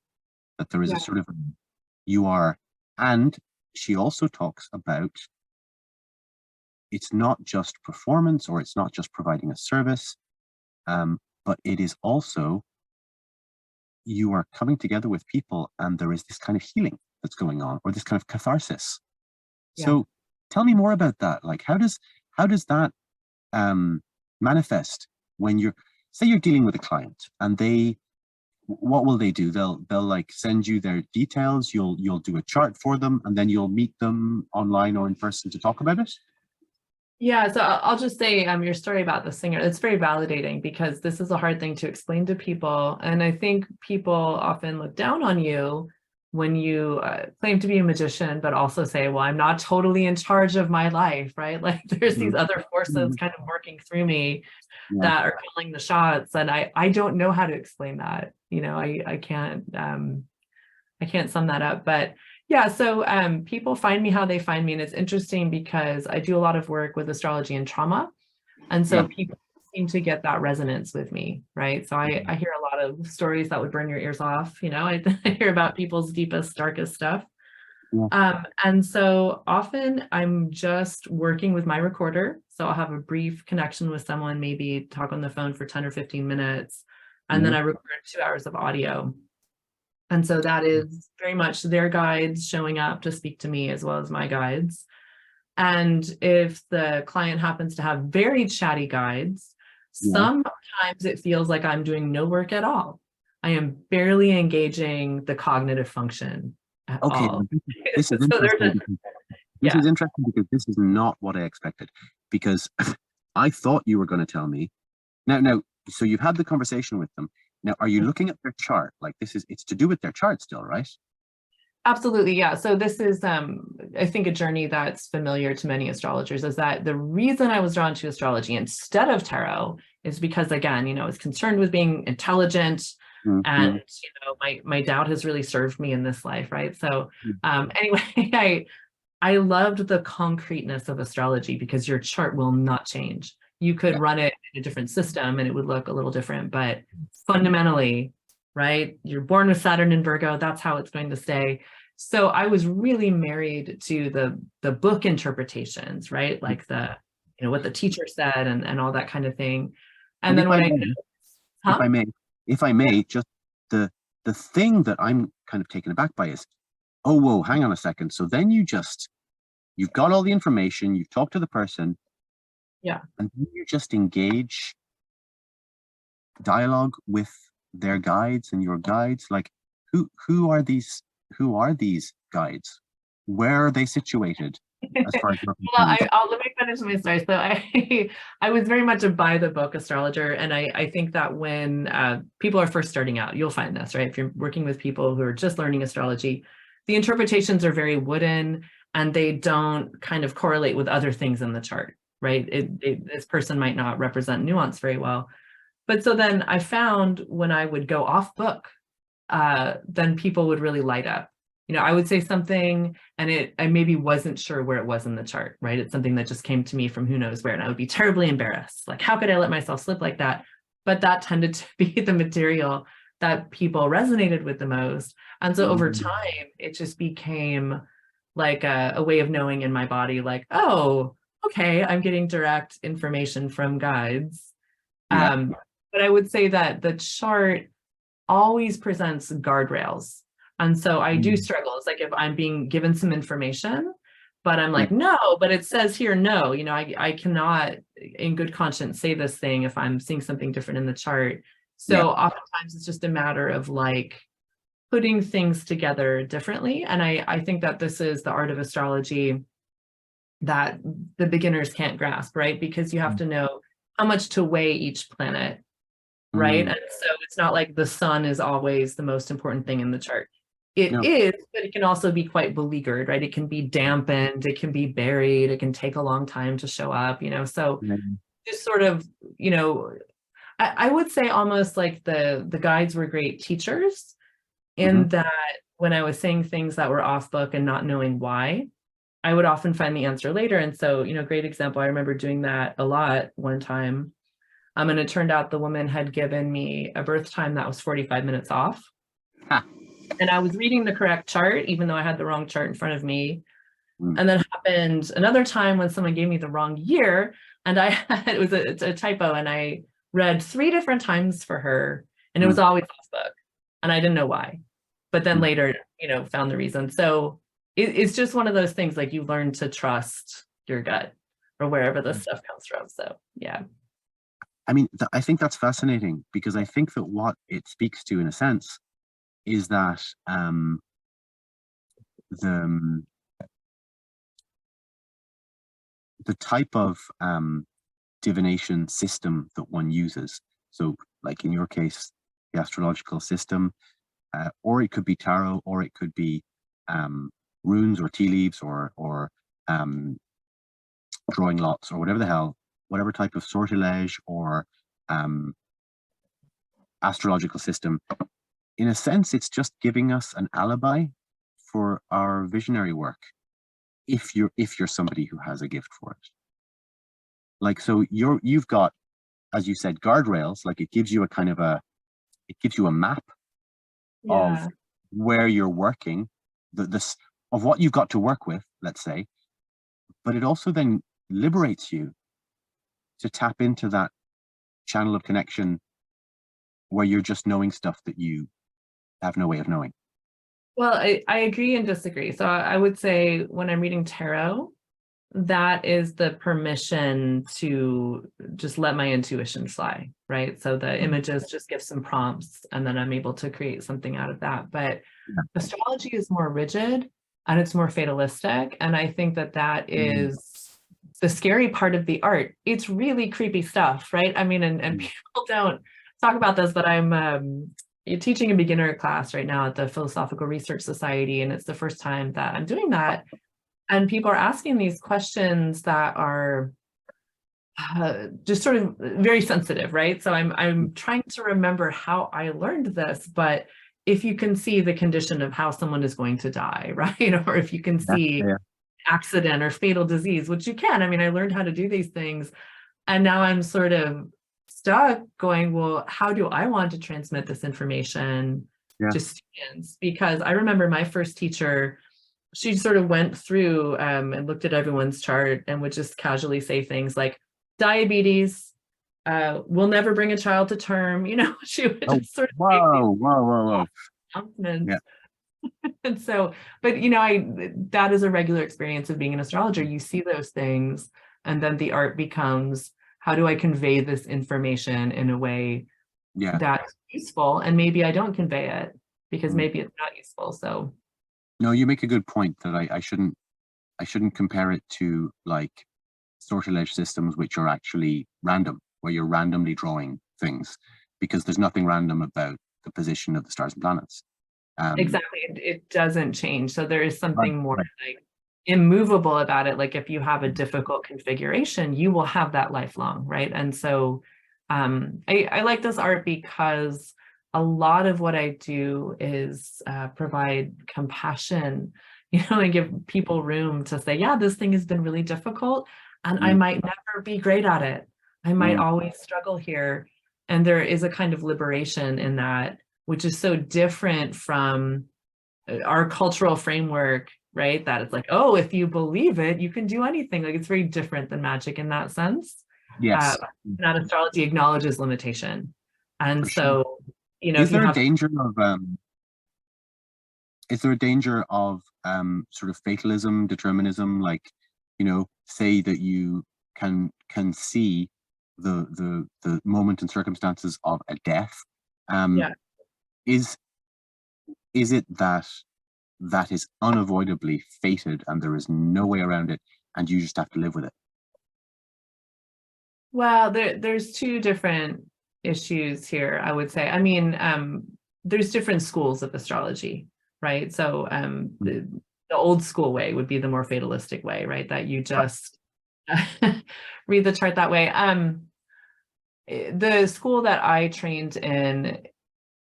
that there is a sort of, and she also talks about, it's not just performance, or it's not just providing a service, but it is also, you are coming together with people and there is this kind of healing that's going on, or this kind of catharsis. So tell me more about that. Like, how does that manifest when say you're dealing with a client, and what will they do? They'll like send you their details, you'll do a chart for them, and then you'll meet them online or in person to talk about it?
Yeah, so I'll just say your story about the singer, it's very validating because this is a hard thing to explain to people. And I think people often look down on you when you claim to be a magician, but also say, well, I'm not totally in charge of my life, right? Like there's these other forces kind of working through me
Yeah.
that are calling the shots. And I don't know how to explain that. You know, I can't sum that up, but yeah, so people find me how they find me. And it's interesting because I do a lot of work with astrology and trauma. And so
Yeah.
people seem to get that resonance with me, right? So I hear a lot of stories that would burn your ears off. You know, I hear about people's deepest, darkest stuff.
Yeah.
And so often I'm just working with my recorder. So I'll have a brief connection with someone, maybe talk on the phone for 10 or 15 minutes, and then I record 2 hours of audio. And so that is very much their guides showing up to speak to me as well as my guides. And if the client happens to have very chatty guides,
Yeah.
sometimes it feels like I'm doing no work at all. I am barely engaging the cognitive function at
Okay.
all.
This is
So there's
interesting. This
yeah.
is interesting because this is not what I expected. Because I thought you were going to tell me now. So you've had the conversation with them. Now, are you looking at their chart? Like it's to do with their chart still, right?
Absolutely, yeah. So this is, I think, a journey that's familiar to many astrologers, is that the reason I was drawn to astrology instead of tarot is because, again, you know, I was concerned with being intelligent, and you know, my doubt has really served me in this life, right? So anyway, I loved the concreteness of astrology because your chart will not change. You could
Yeah.
run it in a different system and it would look a little different, but fundamentally, right? You're born with Saturn in Virgo, that's how it's going to stay. So I was really married to the book interpretations, right? Like the, you know, what the teacher said and all that kind of thing. And
And
then when I,
if
huh?
I may, if I may, just the the thing that I'm kind of taken aback by is, oh, whoa, hang on a second. So then you've got all the information, you've talked to the person,
Yeah.
and then you just engage dialogue with their guides and your guides. Like, who are these guides? Where are they situated as far as you're
Well,
concerned?
I'll let me finish my story. So I was very much a by the book astrologer, and I think that when people are first starting out, you'll find this, right? If you're working with people who are just learning astrology, the interpretations are very wooden and they don't kind of correlate with other things in the chart, right? This person might not represent nuance very well. But so then I found when I would go off book, then people would really light up. You know, I would say something and I maybe wasn't sure where it was in the chart, right? It's something that just came to me from who knows where, and I would be terribly embarrassed. Like, how could I let myself slip like that? But that tended to be the material that people resonated with the most. And so over time, it just became like a way of knowing in my body, like, oh, okay, I'm getting direct information from guides.
Yeah.
But I would say that the chart always presents guardrails. And so I do struggle. It's like if I'm being given some information, but I'm
Yeah.
like, no, but it says here, no, you know, I cannot in good conscience say this thing if I'm seeing something different in the chart.
Yeah.
So oftentimes it's just a matter of like putting things together differently. And I think that this is the art of astrology that the beginners can't grasp, right? Because you have to know how much to weigh each planet, right?
Mm.
And so it's not like the sun is always the most important thing in the chart. It
No.
is, but it can also be quite beleaguered, right? It can be dampened, it can be buried, it can take a long time to show up, you know? So
Yeah.
just sort of, you know, I would say almost like the guides were great teachers in that when I was saying things that were off book and not knowing why, I would often find the answer later. And so, you know, great example, I remember doing that a lot one time. And it turned out the woman had given me a birth time that was 45 minutes off.
Ha.
And I was reading the correct chart, even though I had the wrong chart in front of me.
Mm.
And then happened another time when someone gave me the wrong year. And it was a typo. And I read 3 different times for her. And it was
Mm.
always off book. And I didn't know why. But then
Mm.
later, you know, found the reason. So it's just one of those things, like you learn to trust your gut or wherever this stuff comes from. So yeah.
I mean, I think that's fascinating because I think that what it speaks to, in a sense, is that the the type of divination system that one uses. So like in your case, the astrological system, or it could be tarot, or it could be runes or tea leaves, or drawing lots, or whatever the hell, whatever type of sortilege or astrological system. In a sense, it's just giving us an alibi for our visionary work, if you're somebody who has a gift for it. Like, so you've got, as you said, guardrails. Like, it gives you a kind of it gives you a map of where you're working, of what you've got to work with, let's say, but it also then liberates you to tap into that channel of connection where you're just knowing stuff that you have no way of knowing.
Well, I agree and disagree. So I would say when I'm reading tarot, that is the permission to just let my intuition fly, right? So the images just give some prompts, and then I'm able to create something out of that. But astrology is more rigid and it's more fatalistic. And I think that is the scary part of the art. It's really creepy stuff, right? I mean, and people don't talk about this, but I'm teaching a beginner class right now at the Philosophical Research Society, and it's the first time that I'm doing that. And people are asking these questions that are just sort of very sensitive, right? So I'm trying to remember how I learned this, but if you can see the condition of how someone is going to die, right? Or if you can see accident or fatal disease, which you can. I mean, I learned how to do these things, and now I'm sort of stuck going, well, how do I want to transmit this information to students? Because I remember my first teacher, she sort of went through and looked at everyone's chart and would just casually say things like, diabetes will never bring a child to term. You know, she would just sort of
whoa.
announcements. And so, but you know, that is a regular experience of being an astrologer. You see those things, and then the art becomes, how do I convey this information in a way that's useful? And maybe I don't convey it because maybe it's not useful. So
no, you make a good point that I shouldn't compare it to like sortilege systems, which are actually random, where you're randomly drawing things, because there's nothing random about the position of the stars and planets.
Exactly, it doesn't change. So there is something more like immovable about it. Like if you have a difficult configuration, you will have that lifelong, right? And so I like this art because a lot of what I do is provide compassion, you know, and give people room to say, yeah, this thing has been really difficult, and I might never be great at it. I might always struggle here. And there is a kind of liberation in that, which is so different from our cultural framework, right? That it's like, oh, if you believe it, you can do anything. Like, it's very different than magic in that sense.
Yes.
That astrology acknowledges limitation. And
For
so,
sure.
you know,
is there a danger of sort of fatalism, determinism, like, you know, say that you can see the moment and circumstances of a death? Is it that is unavoidably fated and there is no way around it, and you just have to live with it?
Well, there's two different issues here, I would say. I mean, there's different schools of astrology, right? So the old school way would be the more fatalistic way, right? That you just read the chart that way. The school that I trained in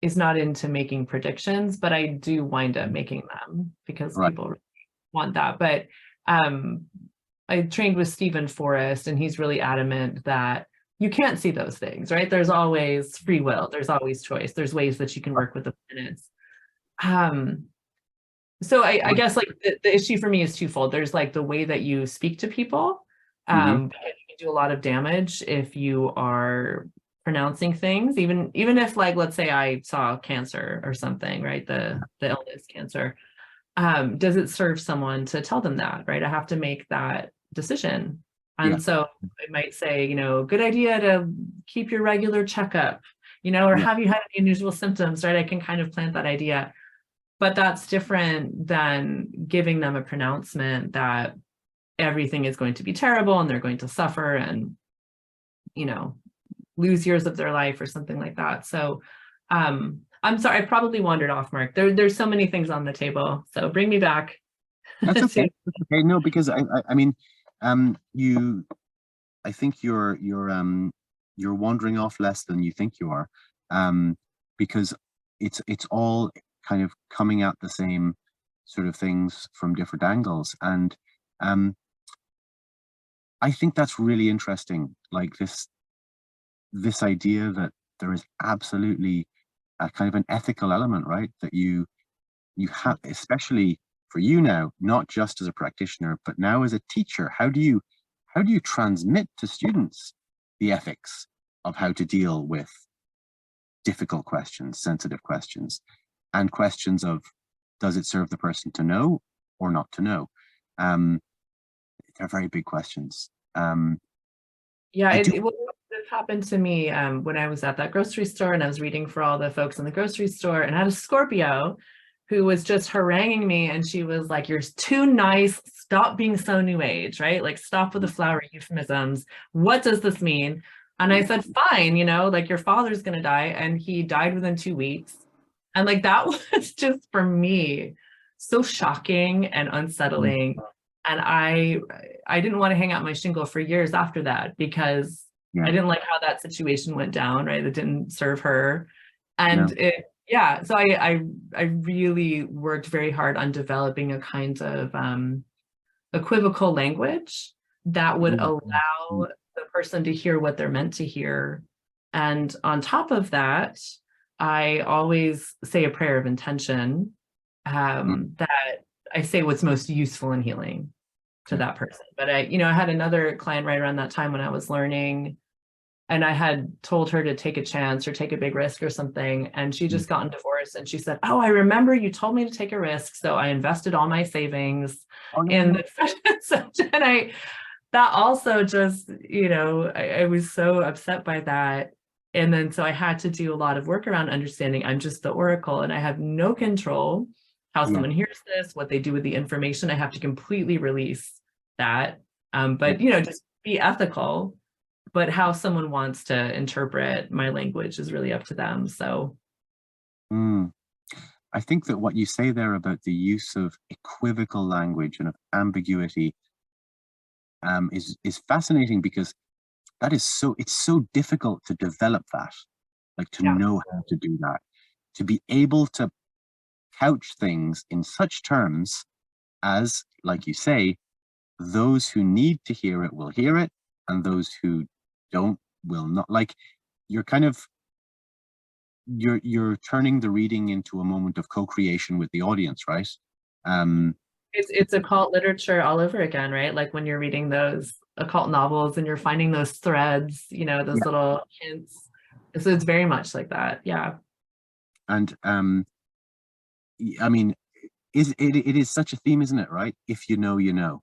is not into making predictions, but I do wind up making them because people want that. But I trained with Stephen Forrest, and he's really adamant that you can't see those things, right? There's always free will. There's always choice. There's ways that you can work with the planets. So I guess like the issue for me is twofold. There's like the way that you speak to people. Because you can do a lot of damage if you are pronouncing things, even if, like, let's say I saw cancer or something, right? The illness cancer. Does it serve someone to tell them that, right? I have to make that decision. And so I might say, you know, good idea to keep your regular checkup, you know, or have you had any unusual symptoms, right? I can kind of plant that idea, but that's different than giving them a pronouncement that everything is going to be terrible and they're going to suffer and, you know, lose years of their life or something like that. So I'm sorry, I probably wandered off, Mark. There's so many things on the table. So bring me back.
That's okay. That's okay. No, because I mean, I think you're wandering off less than you think you are, because it's all kind of coming at the same sort of things from different angles, and I think that's really interesting. Like this idea that there is absolutely a kind of an ethical element, right? That you have, especially for you now, not just as a practitioner, but now as a teacher. How do you transmit to students the ethics of how to deal with difficult questions, sensitive questions, and questions of, does it serve the person to know or not to know? They're very big questions.
Yeah, it happened to me when I was at that grocery store and I was reading for all the folks in the grocery store, and I had a Scorpio who was just haranguing me, and she was like, "You're too nice. Stop being so new age, right? Like, stop with the flowery euphemisms. What does this mean?" And I said, "Fine, you know, like your father's gonna die," and he died within 2 weeks. And like that was just for me so shocking and unsettling. And I didn't want to hang out my shingle for years after that, because I didn't like how that situation went down, right? It didn't serve her. And so I really worked very hard on developing a kind of equivocal language that would allow the person to hear what they're meant to hear. And on top of that, I always say a prayer of intention, that I say what's most useful in healing to that person. But I had another client right around that time when I was learning, and I had told her to take a chance or take a big risk or something. And she just gotten divorced. And she said, "Oh, I remember you told me to take a risk. So I invested all my savings in the session." And that also just, I was so upset by that. And then so I had to do a lot of work around understanding I'm just the oracle and I have no control how someone hears this, what they do with the information. I have to completely release that. But just be ethical. But how someone wants to interpret my language is really up to them. So
I think that what you say there about the use of equivocal language and of ambiguity is fascinating, because that is it's so difficult to develop that, like to know how to do that, to be able to couch things in such terms as, like you say, those who need to hear it will hear it, and those who don't will not. Like you're turning the reading into a moment of co-creation with the audience, right?
It's occult literature all over again, right? Like when you're reading those occult novels and you're finding those threads, those little hints. So it's very much like that. Yeah. And
I mean, it is such a theme, isn't it? Right? If you know, you know.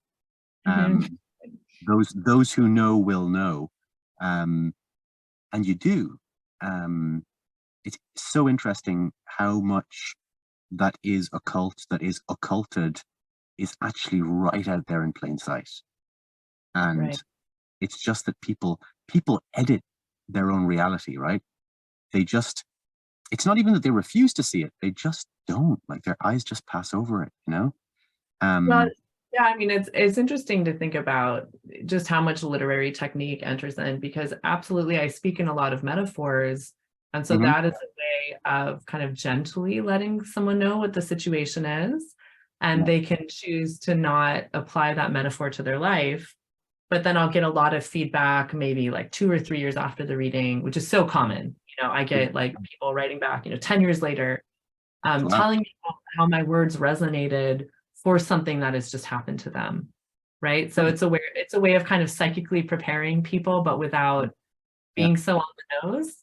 Those who know will know, and you do. It's so interesting how much that is occult, that is occulted, is actually right out there in plain sight. And it's just that people edit their own reality, right? It's not even that they refuse to see it, they just don't. Like their eyes just pass over it,
Well, yeah, I mean, it's interesting to think about just how much literary technique enters in, because absolutely I speak in a lot of metaphors. And so that is a way of kind of gently letting someone know what the situation is, and they can choose to not apply that metaphor to their life. But then I'll get a lot of feedback, maybe like 2 or 3 years after the reading, which is so common. I get like people writing back, 10 years later, telling me how my words resonated for something that has just happened to them, right? So it's a way of kind of psychically preparing people, but without being so on the nose,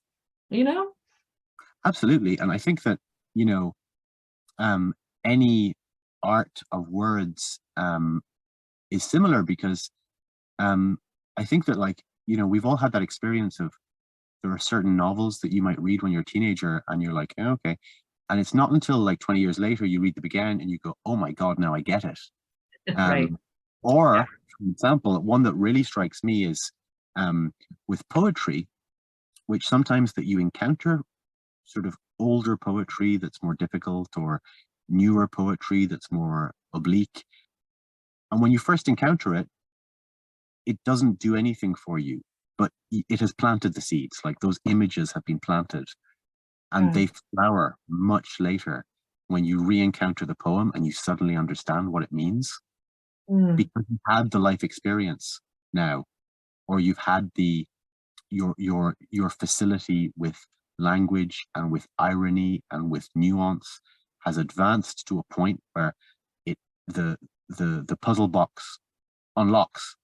Absolutely. And I think that, any art of words is similar, because I think that, like, we've all had that experience of, there are certain novels that you might read when you're a teenager and you're like, oh, okay. And it's not until like 20 years later you read them again and you go, oh my God, now I get it. Or example, one that really strikes me is with poetry, which sometimes that you encounter sort of older poetry that's more difficult, or newer poetry that's more oblique. And when you first encounter it, it doesn't do anything for you, but it has planted the seeds. Like, those images have been planted, and they flower much later when you re-encounter the poem and you suddenly understand what it means, because you've had the life experience now, or you've had your facility with language and with irony and with nuance has advanced to a point where the puzzle box unlocks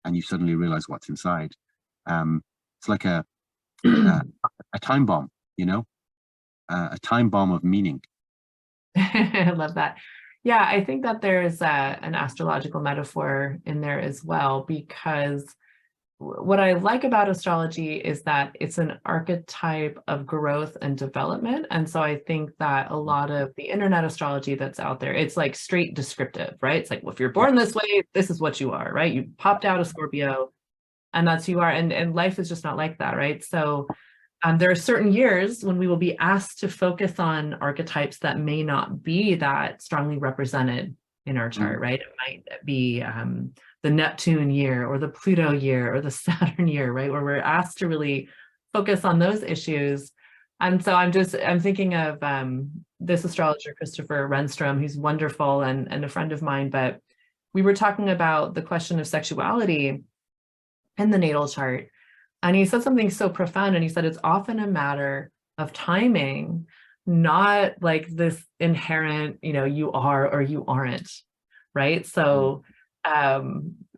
and you suddenly realize what's inside. It's like a time bomb, you know, a time bomb of meaning.
I love that. Yeah, I think that there's an astrological metaphor in there as well, because what I like about astrology is that it's an archetype of growth and development. And so I think that a lot of the internet astrology that's out there, it's like straight descriptive, right? It's like, well, if you're born this way, this is what you are, right? You popped out a Scorpio and that's who you are. And life is just not like that, right? So there are certain years when we will be asked to focus on archetypes that may not be that strongly represented in our chart, right? It might be the Neptune year or the Pluto year or the Saturn year, right? Where we're asked to really focus on those issues. And so I'm thinking of this astrologer, Christopher Renstrom, who's wonderful and a friend of mine, but we were talking about the question of sexuality in the natal chart. And he said something so profound, and he said, it's often a matter of timing, not like this inherent, you know, you are or you aren't, right? So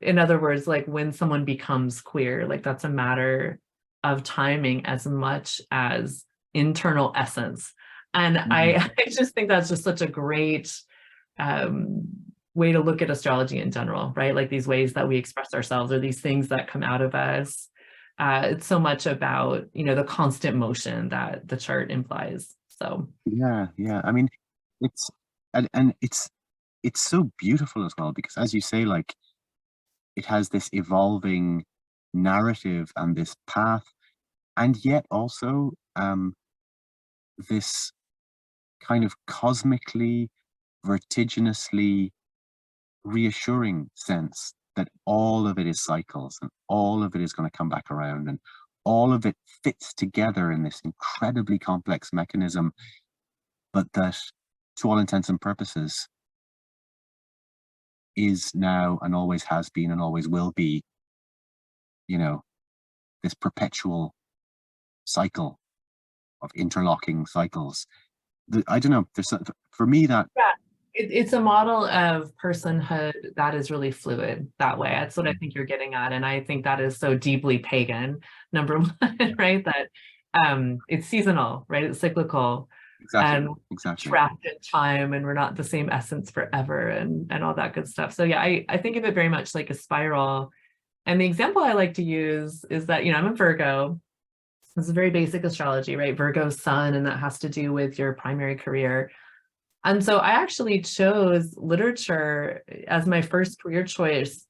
in other words, like when someone becomes queer, like that's a matter of timing as much as internal essence. And I just think that's just such a great way to look at astrology in general, right? Like these ways that we express ourselves, or these things that come out of us. It's so much about, you know, the constant motion that the chart implies. So
yeah. I mean, it's and it's so beautiful as well, because as you say, like, it has this evolving narrative and this path, and yet also this kind of cosmically, vertiginously reassuring sense that all of it is cycles and all of it is going to come back around, and all of it fits together in this incredibly complex mechanism, but that to all intents and purposes is now and always has been and always will be, you know, this perpetual cycle of interlocking cycles. I don't know, there's for me that
it's a model of personhood that is really fluid that way. That's what I think you're getting at. And I think that is so deeply pagan, number one, right? That it's seasonal, right? It's cyclical.
exactly
Trapped in time, and we're not the same essence forever, and all that good stuff. So yeah, I think of it very much like a spiral. And the example I like to use is that, you know, I'm a Virgo. This is very basic astrology, right? Virgo sun, and that has to do with your primary career. And so I actually chose literature as my first career choice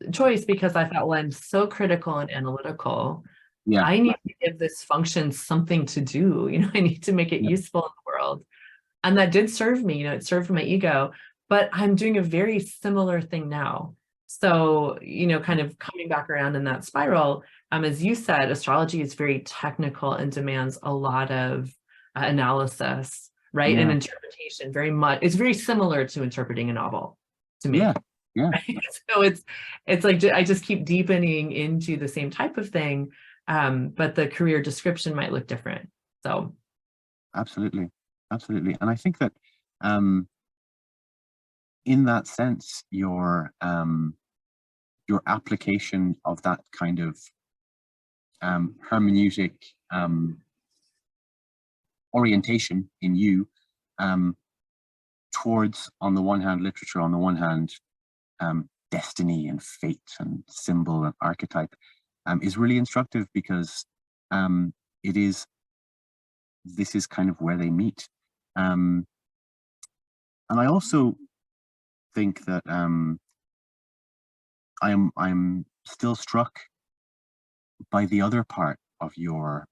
because I thought, well, I'm so critical and analytical.
yeah
I need to give this function something to do. You know, I need to make it useful in the world. And that did serve me, you know, it served my ego, but I'm doing a very similar thing now. So, you know, kind of coming back around in that spiral, as you said, astrology is very technical and demands a lot of analysis, right? And interpretation, very much. It's very similar to interpreting a novel to me.
Yeah.
Right? So it's like I just keep deepening into the same type of thing, but the career description might look different. So
absolutely. And I think that in that sense, your application of that kind of hermeneutic orientation in you towards, on the one hand, literature, on the one hand, destiny and fate and symbol and archetype, is really instructive, because this is kind of where they meet. And I also think that I'm still struck by the other part of your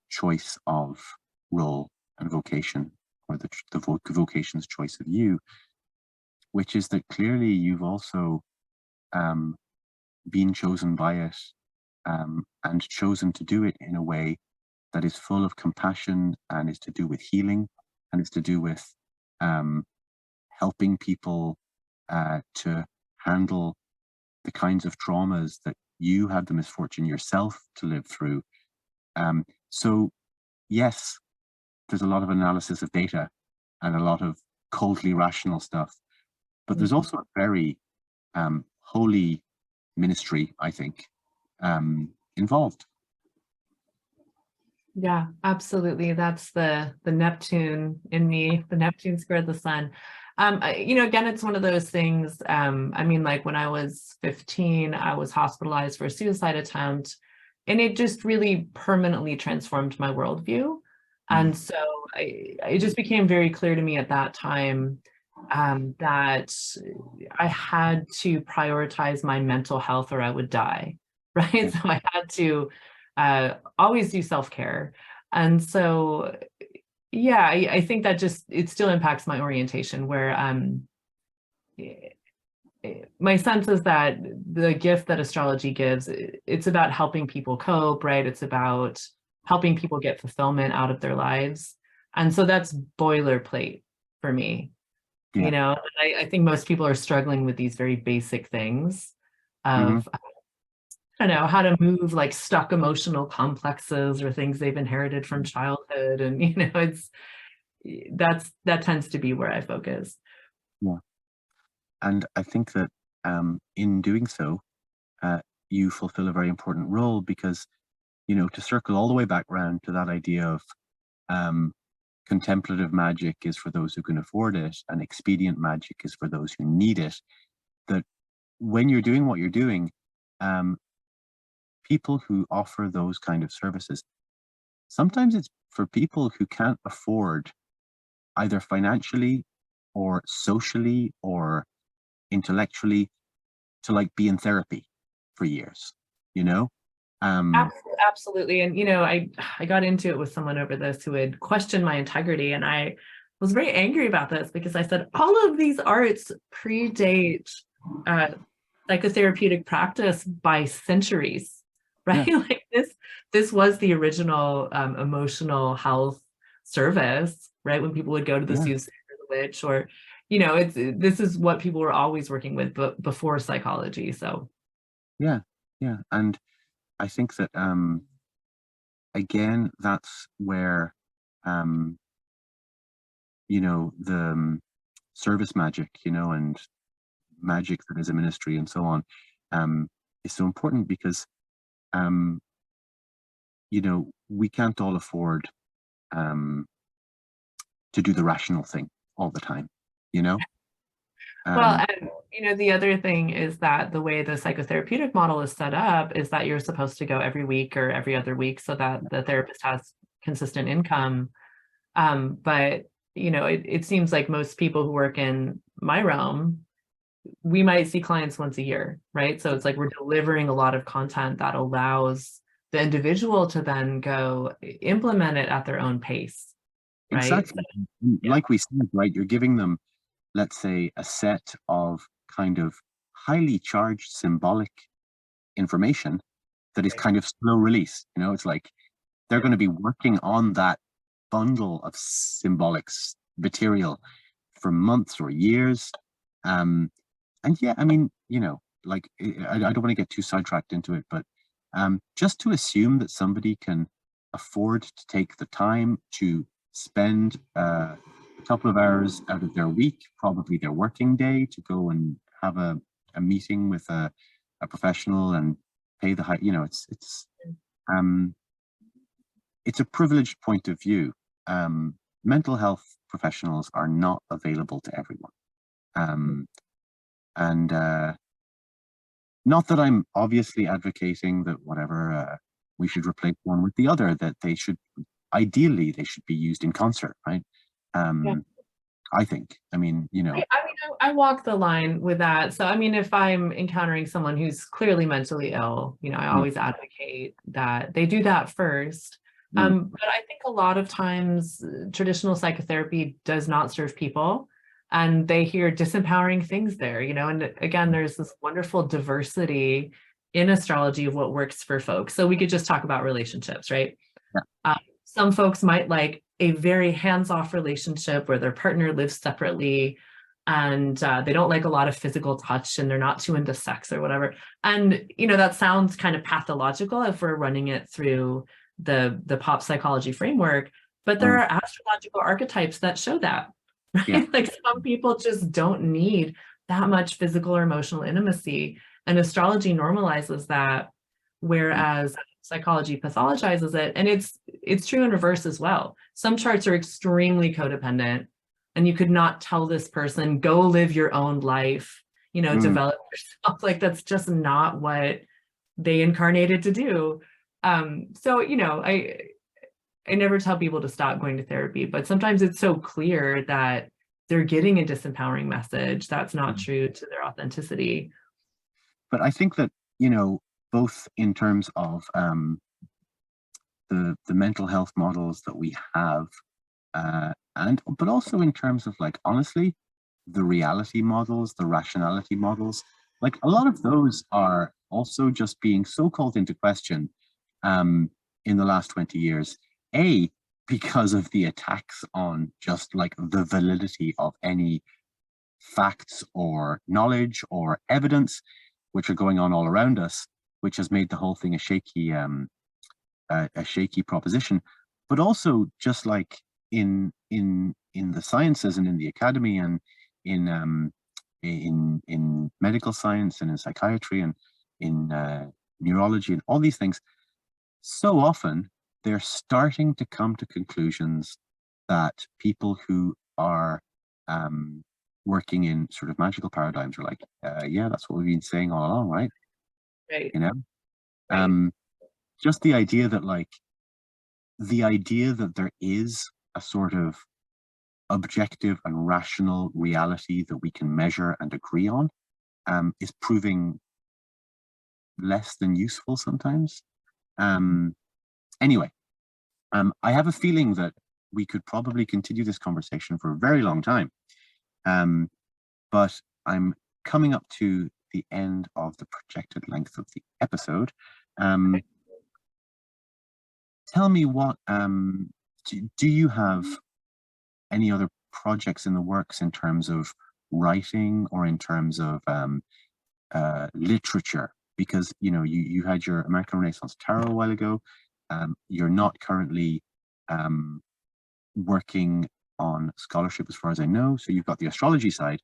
choice of role and vocation, or the vocation's choice of you, which is that clearly you've also been chosen by it, and chosen to do it in a way that is full of compassion and is to do with healing, and is to do with helping people to handle the kinds of traumas that you had the misfortune yourself to live through. So yes, there's a lot of analysis of data and a lot of coldly rational stuff, but there's also a very holy ministry, I think, involved.
Yeah, absolutely. That's the Neptune in me, the Neptune squared the sun. Again, it's one of those things. I mean, like when I was 15, I was hospitalized for a suicide attempt, and it just really permanently transformed my worldview. And so it just became very clear to me at that time that I had to prioritize my mental health or I would die, right? So I had to always do self-care. And so, yeah, I think that it still impacts my orientation, where my sense is that the gift that astrology gives, it's about helping people cope, right? It's about helping people get fulfillment out of their lives. And so that's boilerplate for me.
Yeah.
I think most people are struggling with these very basic things of, I don't know, how to move like stuck emotional complexes or things they've inherited from childhood. And, that tends to be where I focus.
Yeah. And I think that in doing so, you fulfill a very important role, because, to circle all the way back round to that idea of contemplative magic is for those who can afford it, and expedient magic is for those who need it, that when you're doing what you're doing, people who offer those kind of services, sometimes it's for people who can't afford, either financially or socially or intellectually, to like be in therapy for years,
Absolutely. And, I got into it with someone over this who had questioned my integrity. And I was very angry about this because I said, all of these arts predate psychotherapeutic practice by centuries, right?
Yeah.
Like this was the original emotional health service, right? When people would go to the soothsayer or the witch, or, this is what people were always working with, but before psychology. So
Yeah. And I think that again, that's where the service magic, and magic that is a ministry and so on, is so important, because we can't all afford to do the rational thing all the time.
Well, and the other thing is that the way the psychotherapeutic model is set up is that you're supposed to go every week or every other week so that the therapist has consistent income. But it seems like most people who work in my realm, we might see clients once a year, right? So it's like we're delivering a lot of content that allows the individual to then go implement it at their own pace, right?
Exactly. Like we said, right, you're giving them, let's say, a set of kind of highly charged symbolic information that is kind of slow release. It's like they're going to be working on that bundle of symbolic material for months or years. And yeah, I mean, like, I don't want to get too sidetracked into it, but just to assume that somebody can afford to take the time to spend a couple of hours out of their week, probably their working day, to go and have a meeting with a professional and pay the high, it's a privileged point of view. Mental health professionals are not available to everyone. And not that I'm obviously advocating that whatever, we should replace one with the other, that ideally they should be used in concert, right? I think, I mean,
I walk the line with that. So, I mean, if I'm encountering someone who's clearly mentally ill, I
Mm,
always advocate that they do that first.
mm,
But I think a lot of times traditional psychotherapy does not serve people, and they hear disempowering things there, and again, there's this wonderful diversity in astrology of what works for folks. So we could just talk about relationships, right?
yeah,
Some folks might like a very hands-off relationship where their partner lives separately, and they don't like a lot of physical touch, and they're not too into sex or whatever. And that sounds kind of pathological if we're running it through the pop psychology framework, but there
mm,
are astrological archetypes that show that,
yeah,
right? Like some people just don't need that much physical or emotional intimacy, and astrology normalizes that,
mm,
whereas psychology pathologizes it. And it's true in reverse as well. Some charts are extremely codependent, and you could not tell this person, go live your own life,
mm.
develop yourself. Like that's just not what they incarnated to do. So I never tell people to stop going to therapy, but sometimes it's so clear that they're getting a disempowering message that's not
Mm.
true to their authenticity.
But I think that, both in terms of the mental health models that we have, but also in terms of, like, honestly, the reality models, the rationality models, like a lot of those are also just being so called into question um, in the last 20 years. A, because of the attacks on just like the validity of any facts or knowledge or evidence, which are going on all around us, which has made the whole thing a shaky proposition. But also just like in the sciences and in the academy and in in medical science and in psychiatry and in neurology and all these things, so often they're starting to come to conclusions that people who are um, working in sort of magical paradigms are like, yeah, that's what we've been saying all along, right?
Right.
You know,
Right.
um, just the idea that there is a sort of objective and rational reality that we can measure and agree on is proving less than useful sometimes. Um, anyway, I have a feeling that we could probably continue this conversation for a very long time, but I'm coming up to the end of the projected length of the episode. Um, Tell me what do you have any other projects in the works in terms of writing or in terms of literature? Because you had your American Renaissance Tarot a while ago. You're not currently um, working on scholarship, as far as I know. So you've got the astrology side.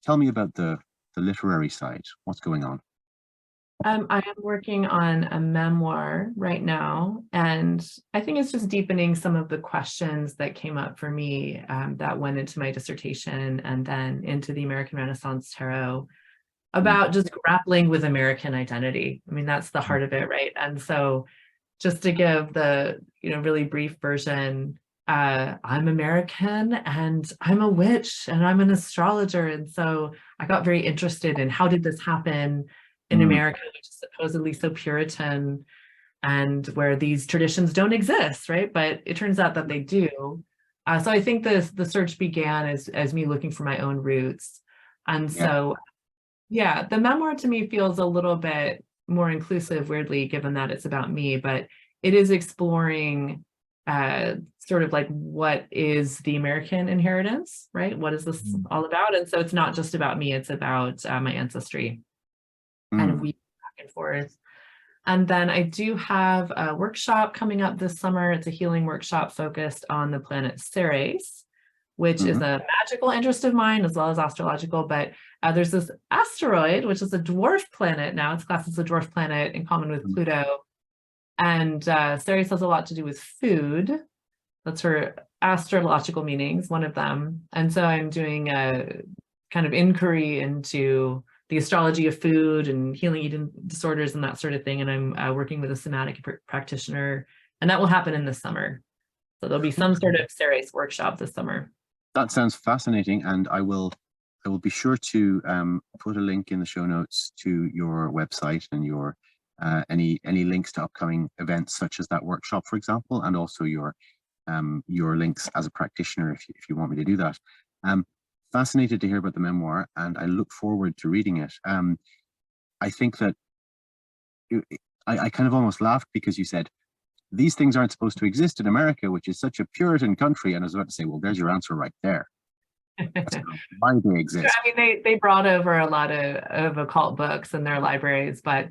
Tell me about the literary side. What's going on?
I am working on a memoir right now, and I think it's just deepening some of the questions that came up for me that went into my dissertation and then into the American Renaissance Tarot
Mm,
about just grappling with American identity. I mean, that's the
mm,
heart of it, right? And so just to give the really brief version, I'm American and I'm a witch and I'm an astrologer. And so I got very interested in how did this happen in
mm,
America, which is supposedly so Puritan and where these traditions don't exist, right? But it turns out that they do. So I think the search began as me looking for my own roots. And
yeah.
so, yeah, the memoir to me feels a little bit more inclusive, weirdly, given that it's about me, but it is exploring sort of like what is the American inheritance, right? What is this
Mm,
all about? And so it's not just about me, it's about my ancestry, kind of
mm,
weave back and forth. And then I do have a workshop coming up this summer. It's a healing workshop focused on the planet Ceres, which is
mhm,
a magical interest of mine as well as astrological. But there's this asteroid, which is a dwarf planet now. It's classed as a dwarf planet in common with
mm,
Pluto. And Ceres has a lot to do with food. That's her astrological meanings, one of them. And so I'm doing a kind of inquiry into the astrology of food and healing eating disorders and that sort of thing. And I'm working with a somatic practitioner, and that will happen in the summer. So there'll be some sort of Ceres workshop this summer.
That sounds fascinating, and I will will be sure to put a link in the show notes to your website and your any links to upcoming events such as that workshop, for example, and also your links as a practitioner if you want me to do that. Fascinated to hear about the memoir, and I look forward to reading it. I think that I kind of almost laughed because you said these things aren't supposed to exist in America, which is such a Puritan country, and I was about to say, well, there's your answer right there. Why they exist.
I mean, they brought over a lot of occult books in their libraries, but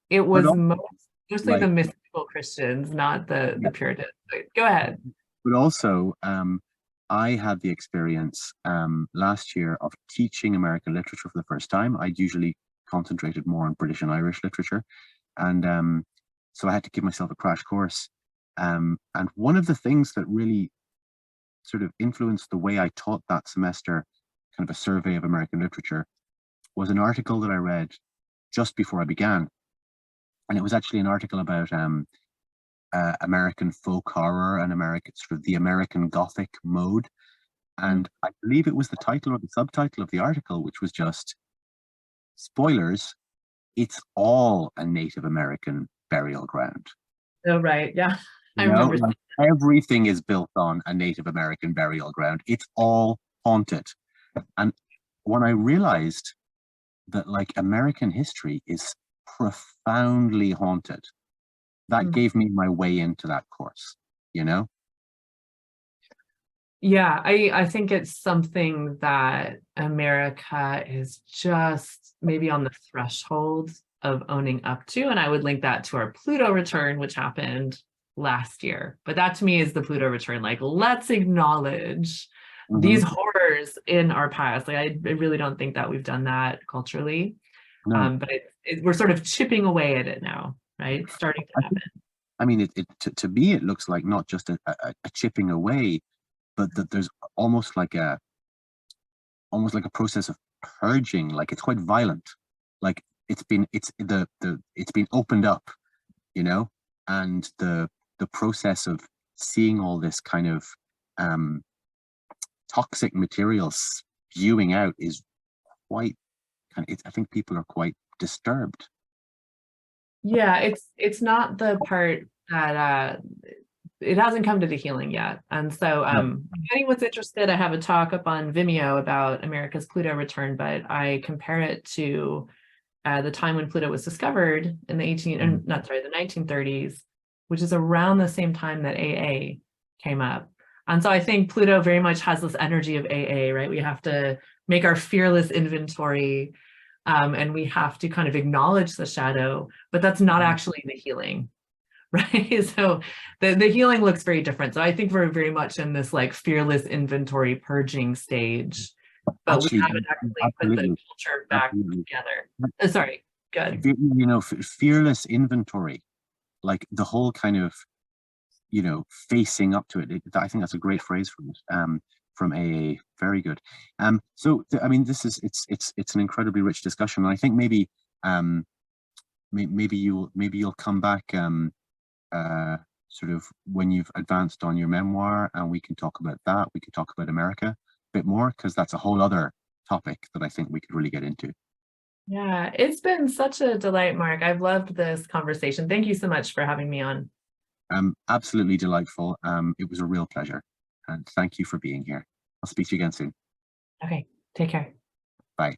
it was mostly the mystical Christians, not the Puritans. Go ahead.
But also, I had the experience last year of teaching American literature for the first time. I'd usually concentrated more on British and Irish literature, and so I had to give myself a crash course. And one of the things that really sort of influenced the way I taught that semester, kind of a survey of American literature, was an article that I read just before I began. And it was actually an article about American folk horror and sort of the American Gothic mode. And I believe it was the title or the subtitle of the article, which was just, spoilers, it's all a Native American burial ground.
Oh, right. Yeah. I remember.
Like everything is built on a Native American burial ground. It's all haunted. And when I realized that like American history is profoundly haunted, that gave me my way into that course, you know?
Yeah, I think it's something that America is just maybe on the threshold of owning up to. And I would link that to our Pluto return, which happened last year. But that to me is the Pluto return. Like, let's acknowledge these horrors in our past. Like, I really don't think that we've done that culturally. No. But we're sort of chipping away at it now, right? It's starting to happen.
I mean, to me, it looks like not just a chipping away, but that there's almost like a process of purging. Like it's quite violent. Like it's been opened up, you know, and the process of seeing all this kind of toxic material spewing out is quite kind of. I think people are quite disturbed.
Yeah, it's not the part that it hasn't come to the healing yet. And so if anyone's interested, I have a talk up on Vimeo about America's Pluto return, but I compare it to the time when Pluto was discovered in the 1930s, which is around the same time that AA came up. And so I think Pluto very much has this energy of AA, right? We have to make our fearless inventory, and we have to kind of acknowledge the shadow, but that's not actually the healing, right? So the healing looks very different. So I think we're very much in this like fearless inventory purging stage, but we haven't actually put the culture back together. Sorry, good.
You know, fearless inventory, like the whole kind of, you know, facing up to it. I think that's a great phrase from AA. Very good. So I mean, it's an incredibly rich discussion, and I think maybe maybe you'll come back sort of when you've advanced on your memoir, and we can talk about that. We can talk about America a bit more, because that's a whole other topic that I think we could really get into.
Yeah, it's been such a delight, Mark. I've loved this conversation. Thank you so much for having me on.
Absolutely delightful. It was a real pleasure, and thank you for being here. I'll speak to you again soon.
Okay, take care.
Bye.